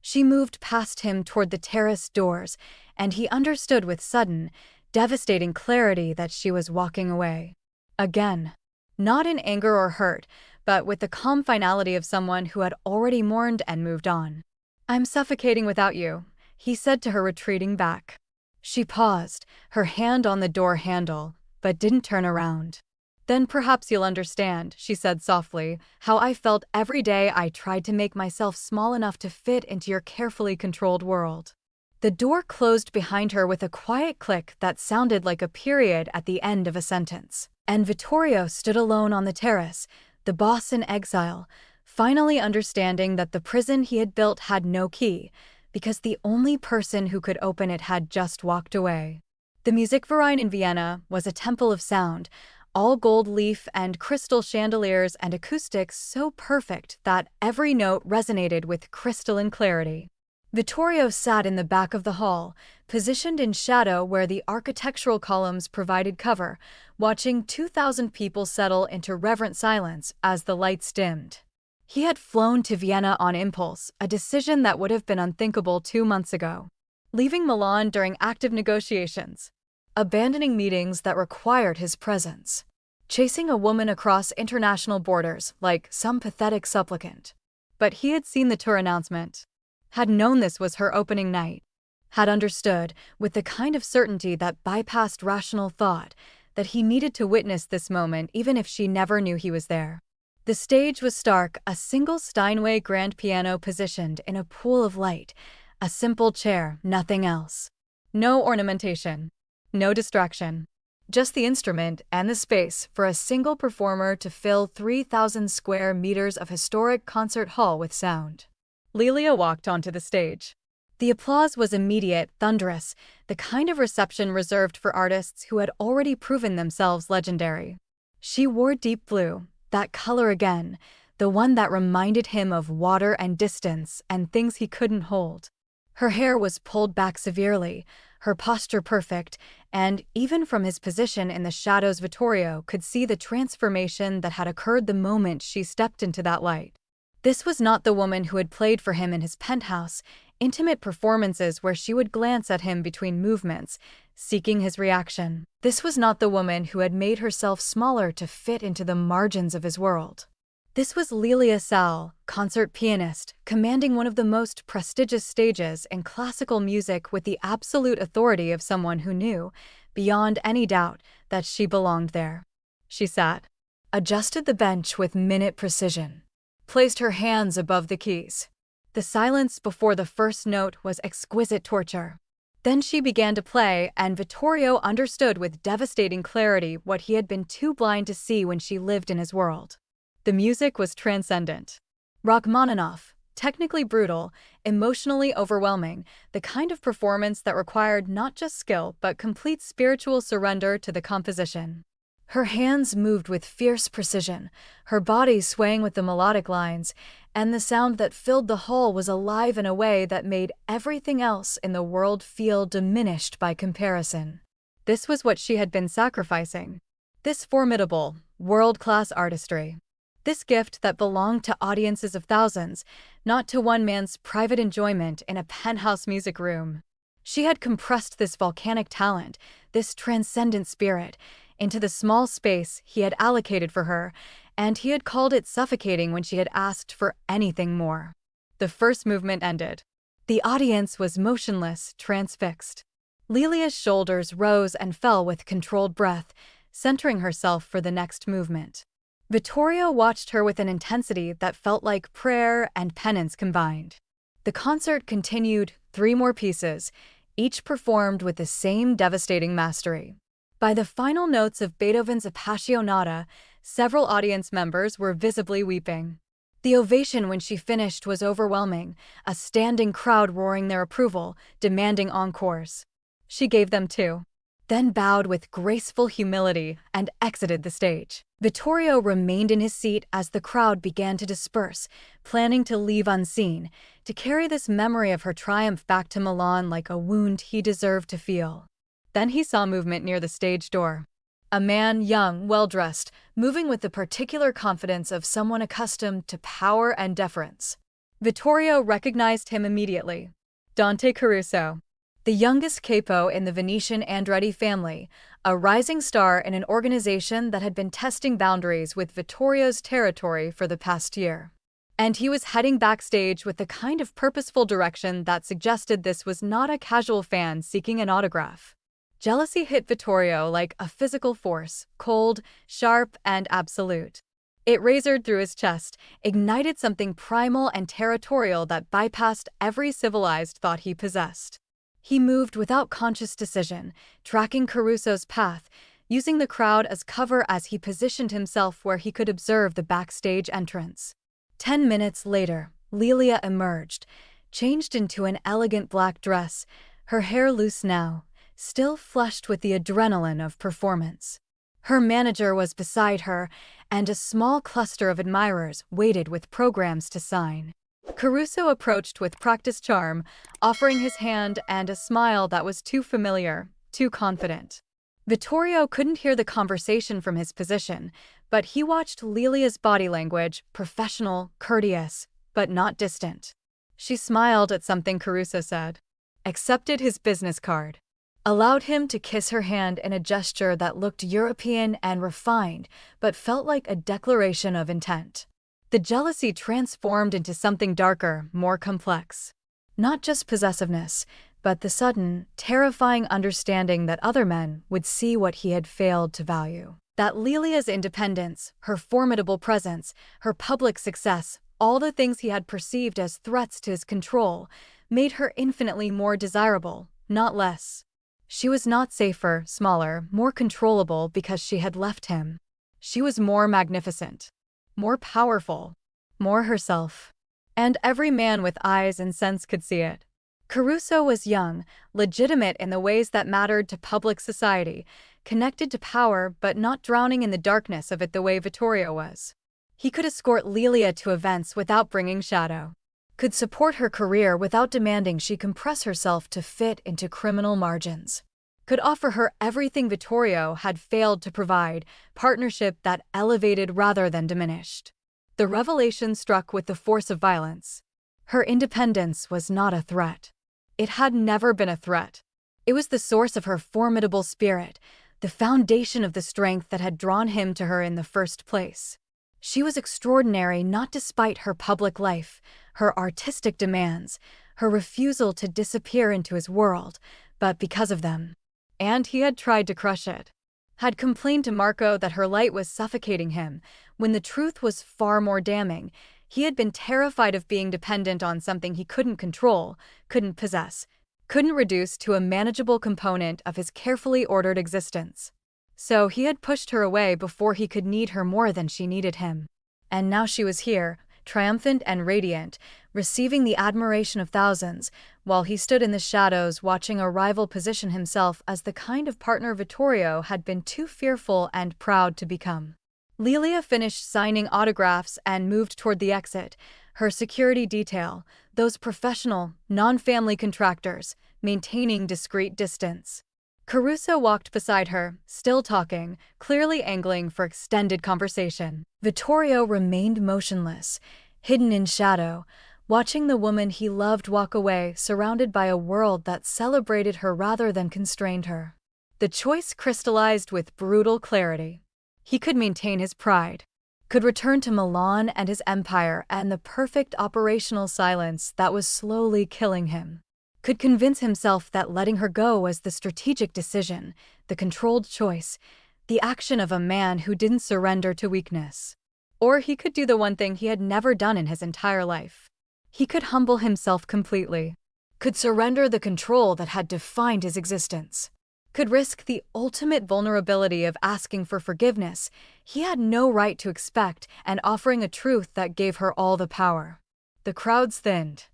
She moved past him toward the terrace doors, and he understood with sudden, devastating clarity that she was walking away. Again. Not in anger or hurt, but with the calm finality of someone who had already mourned and moved on. I'm suffocating without you, he said to her, retreating back. She paused, her hand on the door handle, but didn't turn around. Then perhaps you'll understand, she said softly, how I felt every day I tried to make myself small enough to fit into your carefully controlled world. The door closed behind her with a quiet click that sounded like a period at the end of a sentence, and Vittorio stood alone on the terrace, the boss in exile, finally understanding that the prison he had built had no key, because the only person who could open it had just walked away. The Musikverein in Vienna was a temple of sound, all gold leaf and crystal chandeliers and acoustics so perfect that every note resonated with crystalline clarity. Vittorio sat in the back of the hall, positioned in shadow where the architectural columns provided cover, watching 2,000 people settle into reverent silence as the lights dimmed. He had flown to Vienna on impulse, a decision that would have been unthinkable 2 months ago. Leaving Milan during active negotiations, abandoning meetings that required his presence, chasing a woman across international borders like some pathetic supplicant. But he had seen the tour announcement, had known this was her opening night, had understood, with the kind of certainty that bypassed rational thought, that he needed to witness this moment even if she never knew he was there. The stage was stark, a single Steinway grand piano positioned in a pool of light, a simple chair, nothing else. No ornamentation, no distraction. Just the instrument and the space for a single performer to fill 3,000 square meters of historic concert hall with sound. Lelia walked onto the stage. The applause was immediate, thunderous, the kind of reception reserved for artists who had already proven themselves legendary. She wore deep blue, that color again, the one that reminded him of water and distance and things he couldn't hold. Her hair was pulled back severely, her posture perfect, and even from his position in the shadows Vittorio could see the transformation that had occurred the moment she stepped into that light. This was not the woman who had played for him in his penthouse, intimate performances where she would glance at him between movements, seeking his reaction. This was not the woman who had made herself smaller to fit into the margins of his world. This was Lelia Sal, concert pianist, commanding one of the most prestigious stages in classical music with the absolute authority of someone who knew, beyond any doubt, that she belonged there. She sat, adjusted the bench with minute precision, placed her hands above the keys. The silence before the first note was exquisite torture. Then she began to play, and Vittorio understood with devastating clarity what he had been too blind to see when she lived in his world. The music was transcendent. Rachmaninoff, technically brutal, emotionally overwhelming, the kind of performance that required not just skill but complete spiritual surrender to the composition. Her hands moved with fierce precision, her body swaying with the melodic lines, and the sound that filled the hall was alive in a way that made everything else in the world feel diminished by comparison. This was what she had been sacrificing. This formidable, world-class artistry. This gift that belonged to audiences of thousands, not to one man's private enjoyment in a penthouse music room. She had compressed this volcanic talent, this transcendent spirit, into the small space he had allocated for her, and he had called it suffocating when she had asked for anything more. The first movement ended. The audience was motionless, transfixed. Lelia's shoulders rose and fell with controlled breath, centering herself for the next movement. Vittorio watched her with an intensity that felt like prayer and penance combined. The concert continued, 3 more pieces, each performed with the same devastating mastery. By the final notes of Beethoven's Appassionata, several audience members were visibly weeping. The ovation when she finished was overwhelming, a standing crowd roaring their approval, demanding encores. She gave them 2. Then bowed with graceful humility and exited the stage. Vittorio remained in his seat as the crowd began to disperse, planning to leave unseen, to carry this memory of her triumph back to Milan like a wound he deserved to feel. Then he saw movement near the stage door. A man, young, well-dressed, moving with the particular confidence of someone accustomed to power and deference. Vittorio recognized him immediately. Dante Caruso, the youngest capo in the Venetian Andretti family, a rising star in an organization that had been testing boundaries with Vittorio's territory for the past year. And he was heading backstage with the kind of purposeful direction that suggested this was not a casual fan seeking an autograph. Jealousy hit Vittorio like a physical force, cold, sharp, and absolute. It razored through his chest, ignited something primal and territorial that bypassed every civilized thought he possessed. He moved without conscious decision, tracking Caruso's path, using the crowd as cover as he positioned himself where he could observe the backstage entrance. 10 minutes later, Lelia emerged, changed into an elegant black dress, her hair loose now, still flushed with the adrenaline of performance. Her manager was beside her, and a small cluster of admirers waited with programs to sign. Caruso approached with practiced charm, offering his hand and a smile that was too familiar, too confident. Vittorio couldn't hear the conversation from his position, but he watched Lelia's body language, professional, courteous, but not distant. She smiled at something Caruso said, accepted his business card, allowed him to kiss her hand in a gesture that looked European and refined, but felt like a declaration of intent. The jealousy transformed into something darker, more complex. Not just possessiveness, but the sudden, terrifying understanding that other men would see what he had failed to value. That Lelia's independence, her formidable presence, her public success, all the things he had perceived as threats to his control, made her infinitely more desirable, not less. She was not safer, smaller, more controllable because she had left him. She was more magnificent, more powerful, more herself. And every man with eyes and sense could see it. Caruso was young, legitimate in the ways that mattered to public society, connected to power but not drowning in the darkness of it the way Vittorio was. He could escort Lelia to events without bringing shadow, could support her career without demanding she compress herself to fit into criminal margins, could offer her everything Vittorio had failed to provide, partnership that elevated rather than diminished. The revelation struck with the force of violence. Her independence was not a threat. It had never been a threat. It was the source of her formidable spirit, the foundation of the strength that had drawn him to her in the first place. She was extraordinary not despite her public life, her artistic demands, her refusal to disappear into his world, but because of them. And he had tried to crush it. Had complained to Marco that her light was suffocating him, when the truth was far more damning. He had been terrified of being dependent on something he couldn't control, couldn't possess, couldn't reduce to a manageable component of his carefully ordered existence. So he had pushed her away before he could need her more than she needed him. And now she was here, triumphant and radiant, receiving the admiration of thousands, while he stood in the shadows watching a rival position himself as the kind of partner Vittorio had been too fearful and proud to become. Lelia finished signing autographs and moved toward the exit, her security detail, those professional, non-family contractors, maintaining discreet distance. Caruso walked beside her, still talking, clearly angling for extended conversation. Vittorio remained motionless, hidden in shadow, watching the woman he loved walk away, surrounded by a world that celebrated her rather than constrained her. The choice crystallized with brutal clarity. He could maintain his pride, could return to Milan and his empire and the perfect operational silence that was slowly killing him. Could convince himself that letting her go was the strategic decision, the controlled choice, the action of a man who didn't surrender to weakness. Or he could do the one thing he had never done in his entire life. He could humble himself completely, could surrender the control that had defined his existence, could risk the ultimate vulnerability of asking for forgiveness he had no right to expect and offering a truth that gave her all the power. The crowds thinned.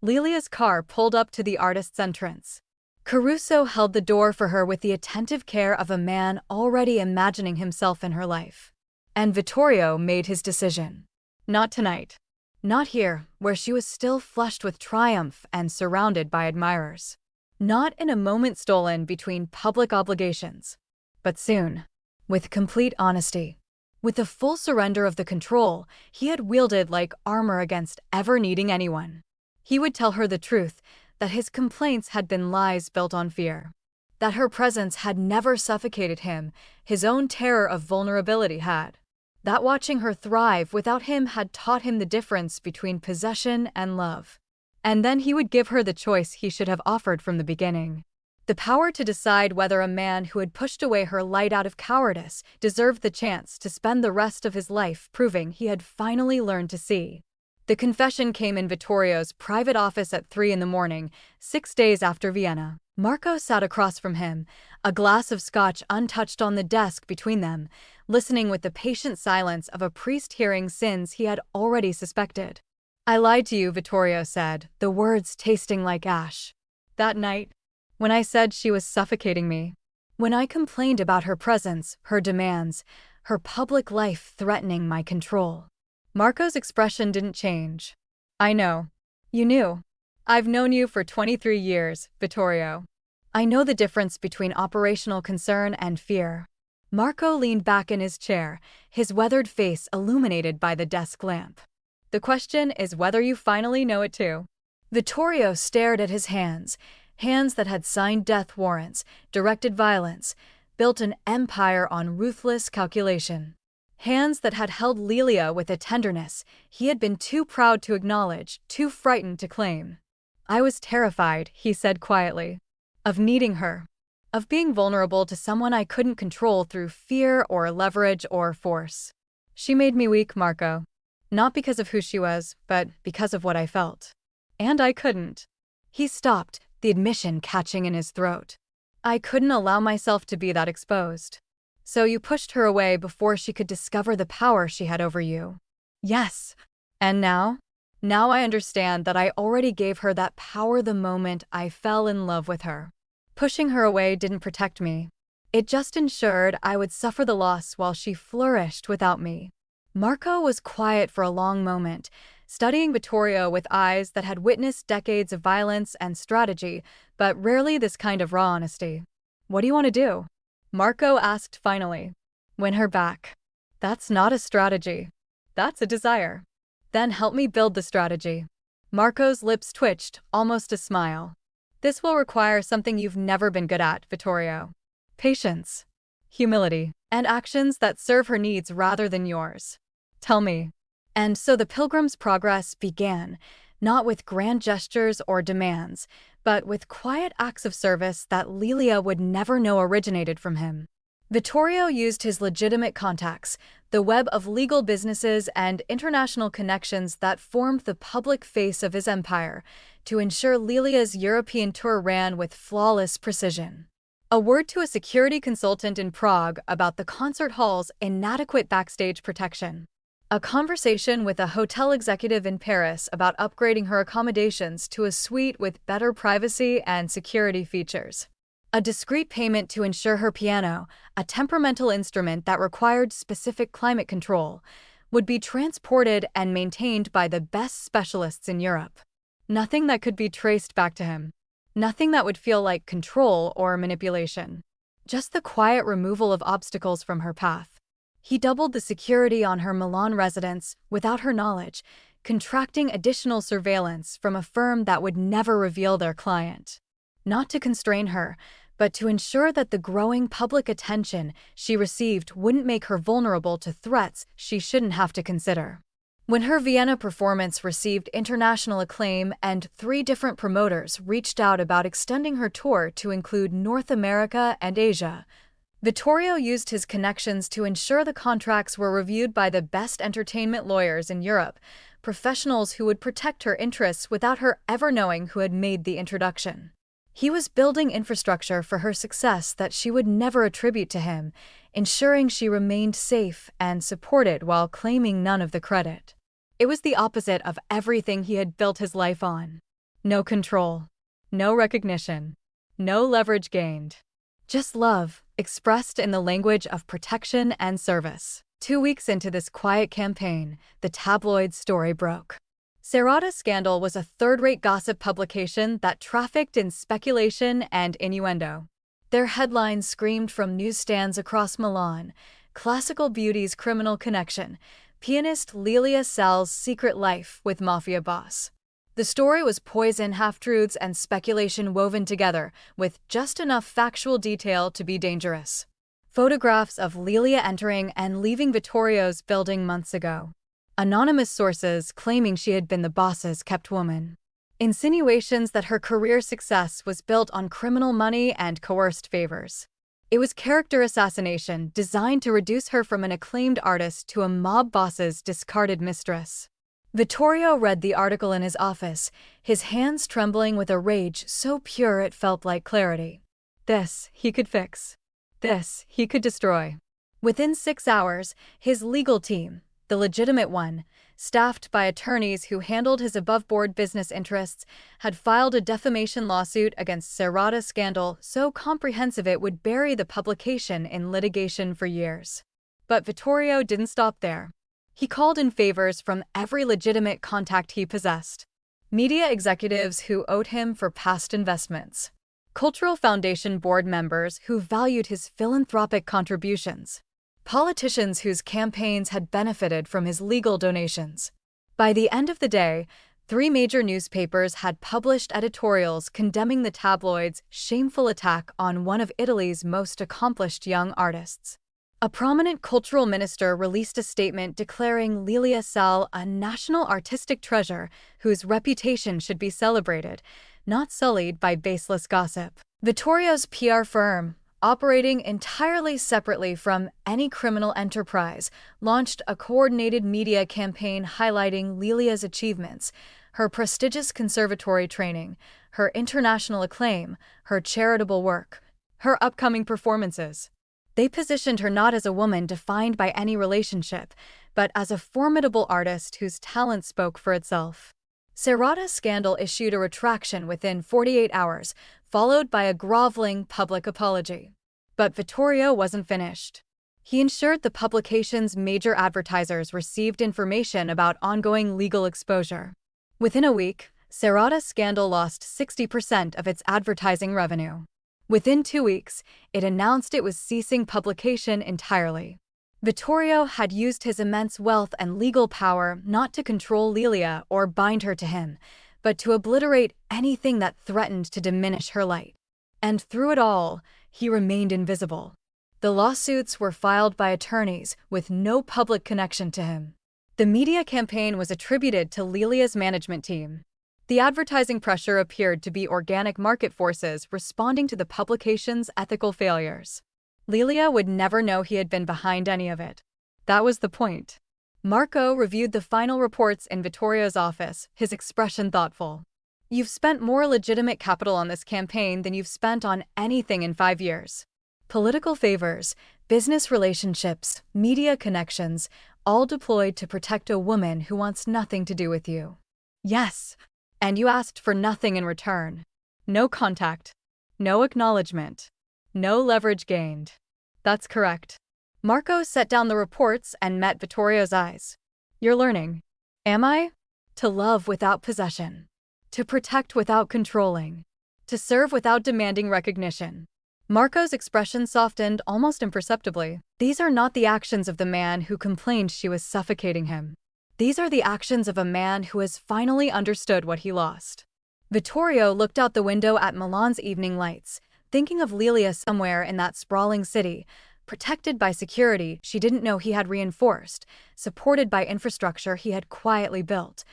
Lelia's car pulled up to the artist's entrance. Caruso held the door for her with the attentive care of a man already imagining himself in her life. And Vittorio made his decision. Not tonight. Not here, where she was still flushed with triumph and surrounded by admirers. Not in a moment stolen between public obligations. But soon, with complete honesty, with the full surrender of the control he had wielded like armor against ever needing anyone. He would tell her the truth, that his complaints had been lies built on fear. That her presence had never suffocated him, his own terror of vulnerability had. That watching her thrive without him had taught him the difference between possession and love. And then he would give her the choice he should have offered from the beginning. The power to decide whether a man who had pushed away her light out of cowardice deserved the chance to spend the rest of his life proving he had finally learned to see. The confession came in Vittorio's private office at 3 in the morning, 6 days after Vienna. Marco sat across from him, a glass of scotch untouched on the desk between them, listening with the patient silence of a priest hearing sins he had already suspected. "I lied to you," Vittorio said, the words tasting like ash. "That night, when I said she was suffocating me, when I complained about her presence, her demands, her public life threatening my control." Marco's expression didn't change. "I know. You knew. I've known you for 23 years, Vittorio. I know the difference between operational concern and fear." Marco leaned back in his chair, his weathered face illuminated by the desk lamp. "The question is whether you finally know it too." Vittorio stared at his hands, hands that had signed death warrants, directed violence, built an empire on ruthless calculation. Hands that had held Lelia with a tenderness he had been too proud to acknowledge, too frightened to claim. "I was terrified," he said quietly, "of needing her, of being vulnerable to someone I couldn't control through fear or leverage or force. She made me weak, Marco. Not because of who she was, but because of what I felt. And I couldn't." He stopped, the admission catching in his throat. "I couldn't allow myself to be that exposed. So you pushed her away before she could discover the power she had over you." "Yes. And now? Now I understand that I already gave her that power the moment I fell in love with her. Pushing her away didn't protect me. It just ensured I would suffer the loss while she flourished without me." Marco was quiet for a long moment, studying Vittorio with eyes that had witnessed decades of violence and strategy, but rarely this kind of raw honesty. "What do you want to do?" Marco asked finally. "Win her back." "That's not a strategy. That's a desire." "Then help me build the strategy." Marco's lips twitched, almost a smile. "This will require something you've never been good at, Vittorio. Patience, humility, and actions that serve her needs rather than yours. Tell me." And so the Pilgrim's Progress began, not with grand gestures or demands, but with quiet acts of service that Lelia would never know originated from him. Vittorio used his legitimate contacts, the web of legal businesses and international connections that formed the public face of his empire, to ensure Lelia's European tour ran with flawless precision. A word to a security consultant in Prague about the concert hall's inadequate backstage protection. A conversation with a hotel executive in Paris about upgrading her accommodations to a suite with better privacy and security features. A discreet payment to insure her piano, a temperamental instrument that required specific climate control, would be transported and maintained by the best specialists in Europe. Nothing that could be traced back to him. Nothing that would feel like control or manipulation. Just the quiet removal of obstacles from her path. He doubled the security on her Milan residence without her knowledge, contracting additional surveillance from a firm that would never reveal their client. Not to constrain her, but to ensure that the growing public attention she received wouldn't make her vulnerable to threats she shouldn't have to consider. When her Vienna performance received international acclaim and 3 different promoters reached out about extending her tour to include North America and Asia, Vittorio used his connections to ensure the contracts were reviewed by the best entertainment lawyers in Europe, professionals who would protect her interests without her ever knowing who had made the introduction. He was building infrastructure for her success that she would never attribute to him, ensuring she remained safe and supported while claiming none of the credit. It was the opposite of everything he had built his life on. No control, no recognition, no leverage gained. Just love, expressed in the language of protection and service. 2 weeks into this quiet campaign, the tabloid story broke. Serrata Scandal was a third-rate gossip publication that trafficked in speculation and innuendo. Their headlines screamed from newsstands across Milan: classical beauty's criminal connection, pianist Lelia Sal's secret life with Mafia boss. The story was poison, half-truths, and speculation woven together, with just enough factual detail to be dangerous. Photographs of Lelia entering and leaving Vittorio's building months ago. Anonymous sources claiming she had been the boss's kept woman. Insinuations that her career success was built on criminal money and coerced favors. It was character assassination designed to reduce her from an acclaimed artist to a mob boss's discarded mistress. Vittorio read the article in his office, his hands trembling with a rage so pure it felt like clarity. This he could fix. This he could destroy. Within 6 hours, his legal team, the legitimate one, staffed by attorneys who handled his above-board business interests, had filed a defamation lawsuit against Serrata's scandal so comprehensive it would bury the publication in litigation for years. But Vittorio didn't stop there. He called in favors from every legitimate contact he possessed. Media executives who owed him for past investments. Cultural Foundation board members who valued his philanthropic contributions. Politicians whose campaigns had benefited from his legal donations. By the end of the day, 3 major newspapers had published editorials condemning the tabloid's shameful attack on one of Italy's most accomplished young artists. A prominent cultural minister released a statement declaring Lelia Sal a national artistic treasure whose reputation should be celebrated, not sullied by baseless gossip. Vittorio's PR firm, operating entirely separately from any criminal enterprise, launched a coordinated media campaign highlighting Lelia's achievements, her prestigious conservatory training, her international acclaim, her charitable work, her upcoming performances. They positioned her not as a woman defined by any relationship, but as a formidable artist whose talent spoke for itself. Serrata's scandal issued a retraction within 48 hours, followed by a groveling public apology. But Vittorio wasn't finished. He ensured the publication's major advertisers received information about ongoing legal exposure. Within a week, Serrata's scandal lost 60% of its advertising revenue. Within 2 weeks, it announced it was ceasing publication entirely. Vittorio had used his immense wealth and legal power not to control Lelia or bind her to him, but to obliterate anything that threatened to diminish her light. And through it all, he remained invisible. The lawsuits were filed by attorneys with no public connection to him. The media campaign was attributed to Lelia's management team. The advertising pressure appeared to be organic market forces responding to the publication's ethical failures. Lelia would never know he had been behind any of it. That was the point. Marco reviewed the final reports in Vittorio's office, his expression thoughtful. "You've spent more legitimate capital on this campaign than you've spent on anything in 5 years. Political favors, business relationships, media connections, all deployed to protect a woman who wants nothing to do with you. Yes, and you asked for nothing in return. No contact, no acknowledgement, no leverage gained." That's correct. Marco set down the reports and met Vittorio's eyes. "You're learning. Am I? To love without possession. To protect without controlling. To serve without demanding recognition." Marco's expression softened almost imperceptibly. These are not the actions of the man who complained she was suffocating him. These are the actions of a man who has finally understood what he lost. Vittorio looked out the window at Milan's evening lights, thinking of Lelia somewhere in that sprawling city, protected by security she didn't know he had reinforced, supported by infrastructure he had quietly built,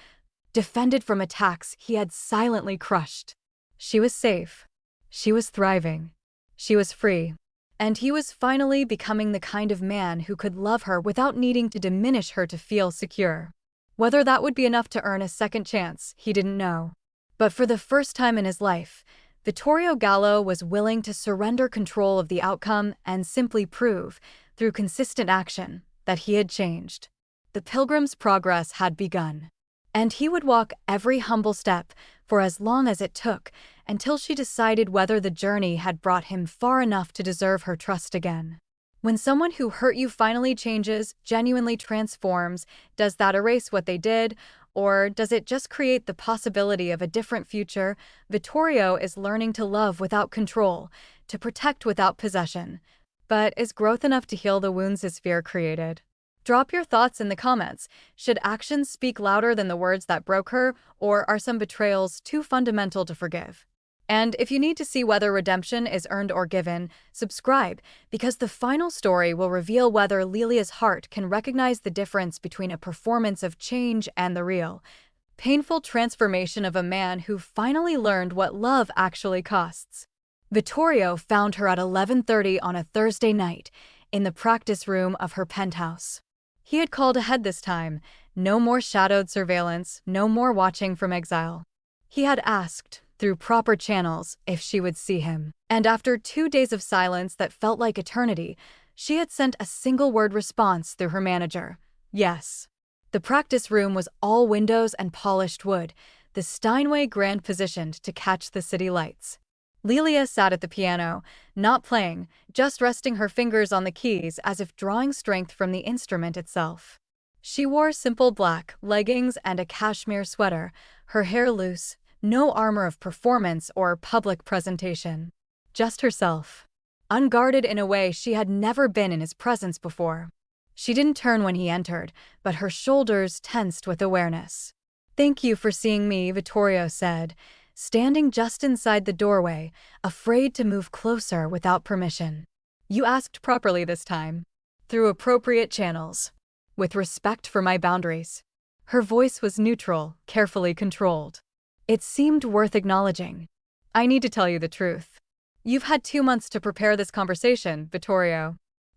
defended from attacks he had silently crushed. She was safe. She was thriving. She was free. And he was finally becoming the kind of man who could love her without needing to diminish her to feel secure. Whether that would be enough to earn a second chance, he didn't know. But for the first time in his life, Vittorio Gallo was willing to surrender control of the outcome and simply prove, through consistent action, that he had changed. The pilgrim's progress had begun. And he would walk every humble step, for as long as it took, until she decided whether the journey had brought him far enough to deserve her trust again. When someone who hurt you finally changes, genuinely transforms, does that erase what they did, or does it just create the possibility of a different future? Vittorio is learning to love without control, to protect without possession. But is growth enough to heal the wounds his fear created? Drop your thoughts in the comments. Should actions speak louder than the words that broke her, or are some betrayals too fundamental to forgive? And if you need to see whether redemption is earned or given, subscribe, because the final story will reveal whether Lelia's heart can recognize the difference between a performance of change and the real, painful transformation of a man who finally learned what love actually costs. Vittorio found her at 11:30 on a Thursday night, in the practice room of her penthouse. He had called ahead this time. No more shadowed surveillance, no more watching from exile. He had asked, through proper channels, if she would see him. And after 2 days of silence that felt like eternity, she had sent a single-word response through her manager. Yes. The practice room was all windows and polished wood, the Steinway grand positioned to catch the city lights. Lelia sat at the piano, not playing, just resting her fingers on the keys as if drawing strength from the instrument itself. She wore simple black leggings and a cashmere sweater, her hair loose, no armor of performance or public presentation. Just herself. Unguarded in a way she had never been in his presence before. She didn't turn when he entered, but her shoulders tensed with awareness. "Thank you for seeing me," Vittorio said, standing just inside the doorway, afraid to move closer without permission. "You asked properly this time. Through appropriate channels. With respect for my boundaries." Her voice was neutral, carefully controlled. It seemed worth acknowledging. "I need to tell you the truth. You've had 2 months to prepare this conversation, Vittorio.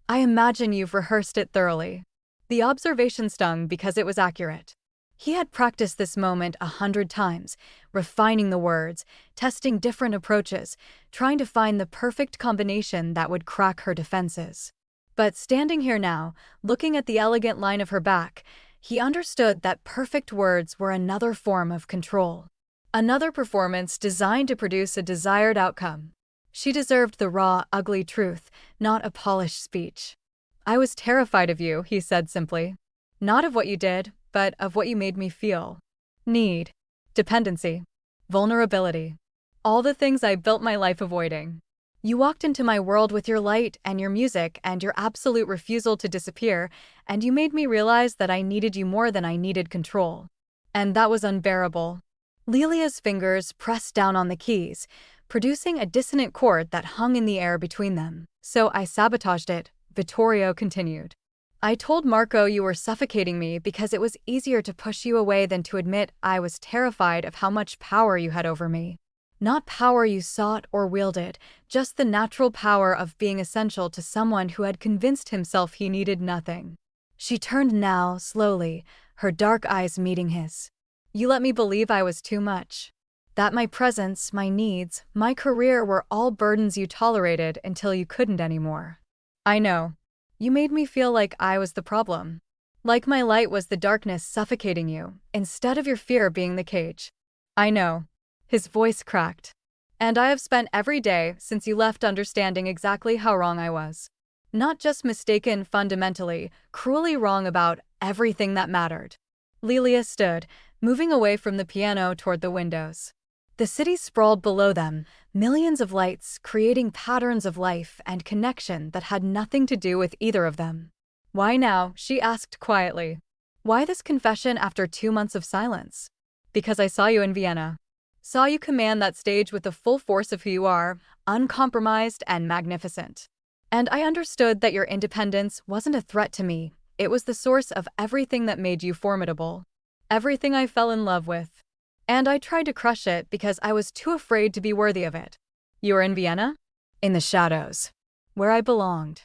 I imagine you've rehearsed it thoroughly." The observation stung because it was accurate. He had practiced this moment 100 times, refining the words, testing different approaches, trying to find the perfect combination that would crack her defenses. But standing here now, looking at the elegant line of her back, he understood that perfect words were another form of control. Another performance designed to produce a desired outcome. She deserved the raw, ugly truth, not a polished speech. "I was terrified of you," he said simply. "Not of what you did, but of what you made me feel. Need. Dependency. Vulnerability. All the things I built my life avoiding. You walked into my world with your light and your music and your absolute refusal to disappear, and you made me realize that I needed you more than I needed control. And that was unbearable." Lelia's fingers pressed down on the keys, producing a dissonant chord that hung in the air between them. "So I sabotaged it," Vittorio continued. "I told Marco you were suffocating me because it was easier to push you away than to admit I was terrified of how much power you had over me. Not power you sought or wielded, just the natural power of being essential to someone who had convinced himself he needed nothing." She turned now, slowly, her dark eyes meeting his. "You let me believe I was too much. That my presence, my needs, my career were all burdens you tolerated until you couldn't anymore. I know. You made me feel like I was the problem. Like my light was the darkness suffocating you, instead of your fear being the cage. I know." His voice cracked. "And I have spent every day since you left understanding exactly how wrong I was. Not just mistaken fundamentally, cruelly wrong about everything that mattered." Lelia stood, moving away from the piano toward the windows. The city sprawled below them, millions of lights creating patterns of life and connection that had nothing to do with either of them. "Why now?" she asked quietly. "Why this confession after 2 months of silence?" "Because I saw you in Vienna. Saw you command that stage with the full force of who you are, uncompromised and magnificent. And I understood that your independence wasn't a threat to me, it was the source of everything that made you formidable. Everything I fell in love with. And I tried to crush it because I was too afraid to be worthy of it. You were in Vienna? In the shadows. Where I belonged.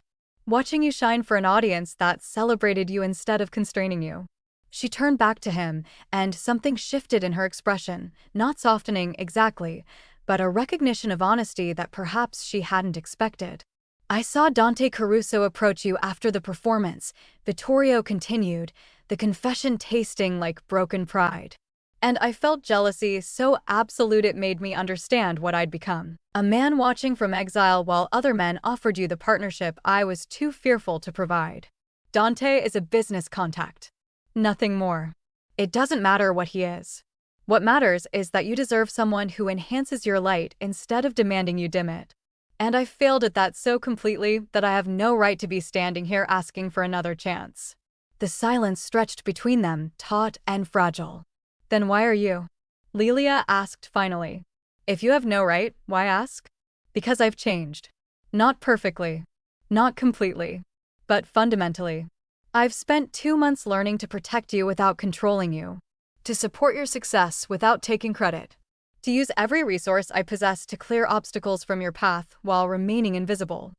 Watching you shine for an audience that celebrated you instead of constraining you." She turned back to him, and something shifted in her expression, not softening exactly, but a recognition of honesty that perhaps she hadn't expected. "I saw Dante Caruso approach you after the performance," Vittorio continued, the confession tasting like broken pride. "And I felt jealousy so absolute it made me understand what I'd become. A man watching from exile while other men offered you the partnership I was too fearful to provide. Dante is a business contact. Nothing more. It doesn't matter what he is. What matters is that you deserve someone who enhances your light instead of demanding you dim it. And I failed at that so completely that I have no right to be standing here asking for another chance." The silence stretched between them, taut and fragile. "Then why are you?" Lelia asked finally. "If you have no right, why ask?" "Because I've changed. Not perfectly. Not completely. But fundamentally. I've spent 2 months learning to protect you without controlling you. To support your success without taking credit. To use every resource I possess to clear obstacles from your path while remaining invisible.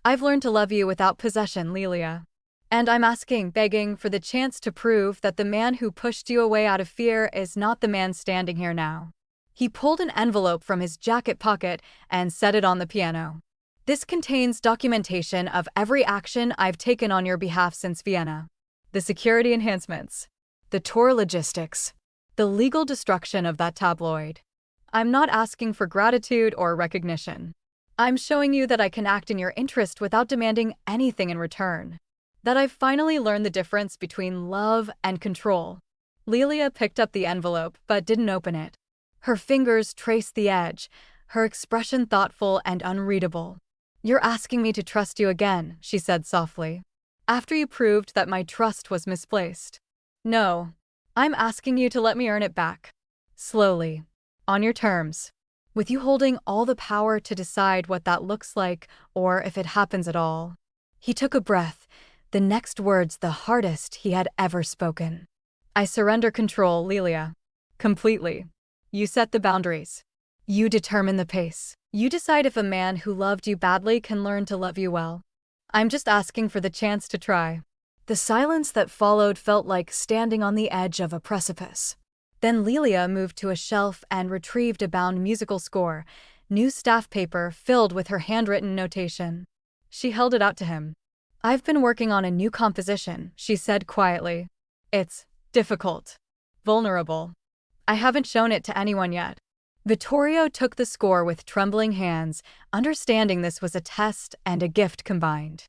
I've learned to love you without possession, Lelia. And I'm asking, begging for the chance to prove that the man who pushed you away out of fear is not the man standing here now. He pulled an envelope from his jacket pocket and set it on the piano. This contains documentation of every action I've taken on your behalf since Vienna. The security enhancements, the tour logistics, the legal destruction of that tabloid. I'm not asking for gratitude or recognition. I'm showing you that I can act in your interest without demanding anything in return. That I've finally learned the difference between love and control. Lelia picked up the envelope but didn't open it. Her fingers traced the edge, her expression thoughtful and unreadable. "You're asking me to trust you again," she said softly, "after you proved that my trust was misplaced. No, I'm asking you to let me earn it back. Slowly. On your terms. With you holding all the power to decide what that looks like or if it happens at all." He took a breath, the next words the hardest he had ever spoken. "I surrender control, Lelia. Completely. You set the boundaries. You determine the pace. You decide if a man who loved you badly can learn to love you well. I'm just asking for the chance to try." The silence that followed felt like standing on the edge of a precipice. Then Lelia moved to a shelf and retrieved a bound musical score, new staff paper filled with her handwritten notation. She held it out to him. "I've been working on a new composition," she said quietly. "It's difficult. Vulnerable. I haven't shown it to anyone yet." Vittorio took the score with trembling hands, understanding this was a test and a gift combined.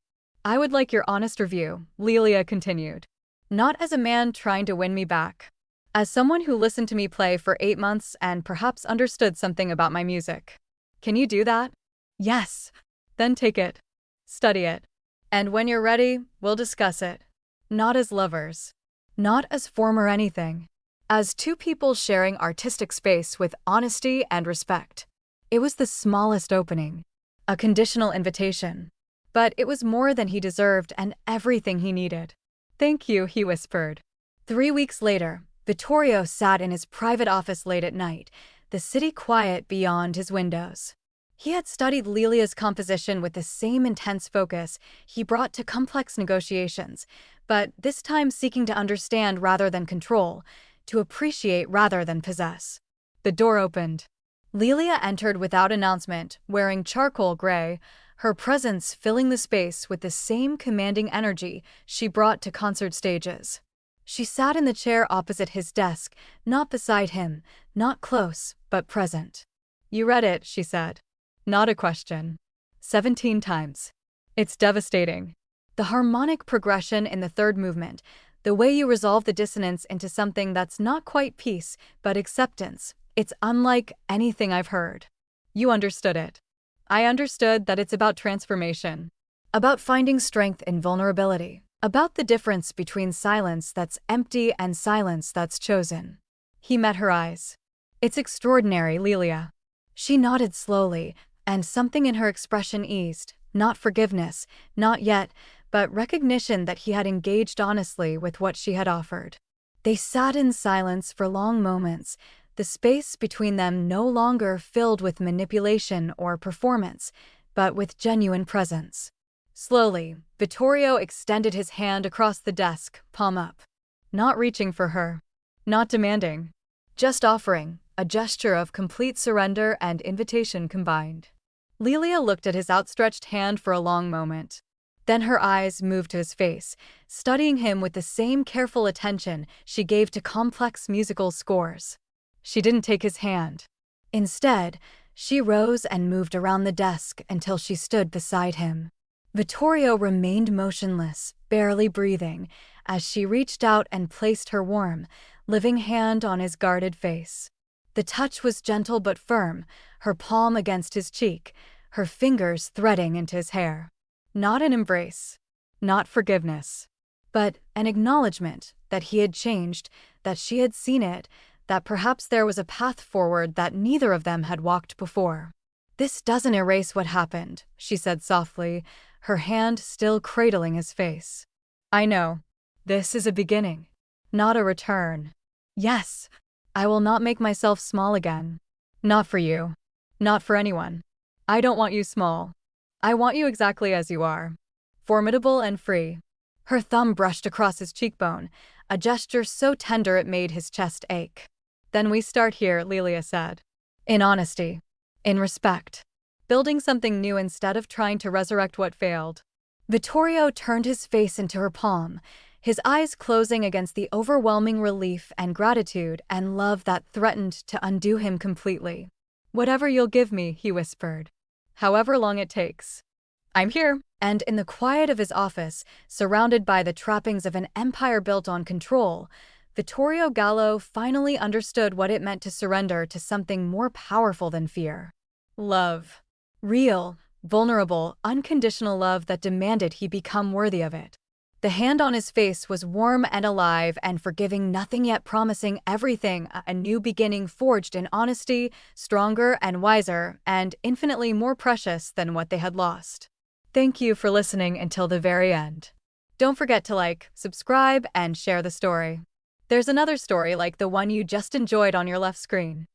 "I would like your honest review," Lelia continued. "Not as a man trying to win me back. As someone who listened to me play for 8 months and perhaps understood something about my music. Can you do that?" "Yes." "Then take it. Study it. And when you're ready, we'll discuss it. Not as lovers. Not as former anything. As two people sharing artistic space with honesty and respect." It was the smallest opening. A conditional invitation. But it was more than he deserved and everything he needed. "Thank you," he whispered. 3 weeks later, Vittorio sat in his private office late at night, the city quiet beyond his windows. He had studied Lelia's composition with the same intense focus he brought to complex negotiations, but this time seeking to understand rather than control, to appreciate rather than possess. The door opened. Lelia entered without announcement, wearing charcoal gray, her presence filling the space with the same commanding energy she brought to concert stages. She sat in the chair opposite his desk, not beside him, not close, but present. "You read it," she said. "Not a question. 17 times. It's devastating. The harmonic progression in the third movement, the way you resolve the dissonance into something that's not quite peace, but acceptance, it's unlike anything I've heard. You understood it. I understood that it's about transformation. About finding strength in vulnerability. About the difference between silence that's empty and silence that's chosen." He met her eyes. "It's extraordinary, Lelia." She nodded slowly, and something in her expression eased, not forgiveness, not yet, but recognition that he had engaged honestly with what she had offered. They sat in silence for long moments, the space between them no longer filled with manipulation or performance, but with genuine presence. Slowly, Vittorio extended his hand across the desk, palm up. Not reaching for her. Not demanding. Just offering, a gesture of complete surrender and invitation combined. Lelia looked at his outstretched hand for a long moment. Then her eyes moved to his face, studying him with the same careful attention she gave to complex musical scores. She didn't take his hand. Instead, she rose and moved around the desk until she stood beside him. Vittorio remained motionless, barely breathing, as she reached out and placed her warm, living hand on his guarded face. The touch was gentle but firm, her palm against his cheek, her fingers threading into his hair. Not an embrace, not forgiveness, but an acknowledgement that he had changed, that she had seen it, that perhaps there was a path forward that neither of them had walked before. "This doesn't erase what happened," she said softly, her hand still cradling his face. "I know. This is a beginning, not a return. Yes, I will not make myself small again. Not for you. Not for anyone. I don't want you small. I want you exactly as you are. Formidable and free. Her thumb brushed across his cheekbone, a gesture so tender it made his chest ache. "Then we start here," Lelia said. "In honesty. In respect. Building something new instead of trying to resurrect what failed." Vittorio turned his face into her palm, his eyes closing against the overwhelming relief and gratitude and love that threatened to undo him completely. "Whatever you'll give me," he whispered. "However long it takes. I'm here." And in the quiet of his office, surrounded by the trappings of an empire built on control, Vittorio Gallo finally understood what it meant to surrender to something more powerful than fear. Love. Real, vulnerable, unconditional love that demanded he become worthy of it. The hand on his face was warm and alive and forgiving, nothing yet promising everything, a new beginning forged in honesty, stronger and wiser, and infinitely more precious than what they had lost. Thank you for listening until the very end. Don't forget to like, subscribe, and share the story. There's another story like the one you just enjoyed on your left screen.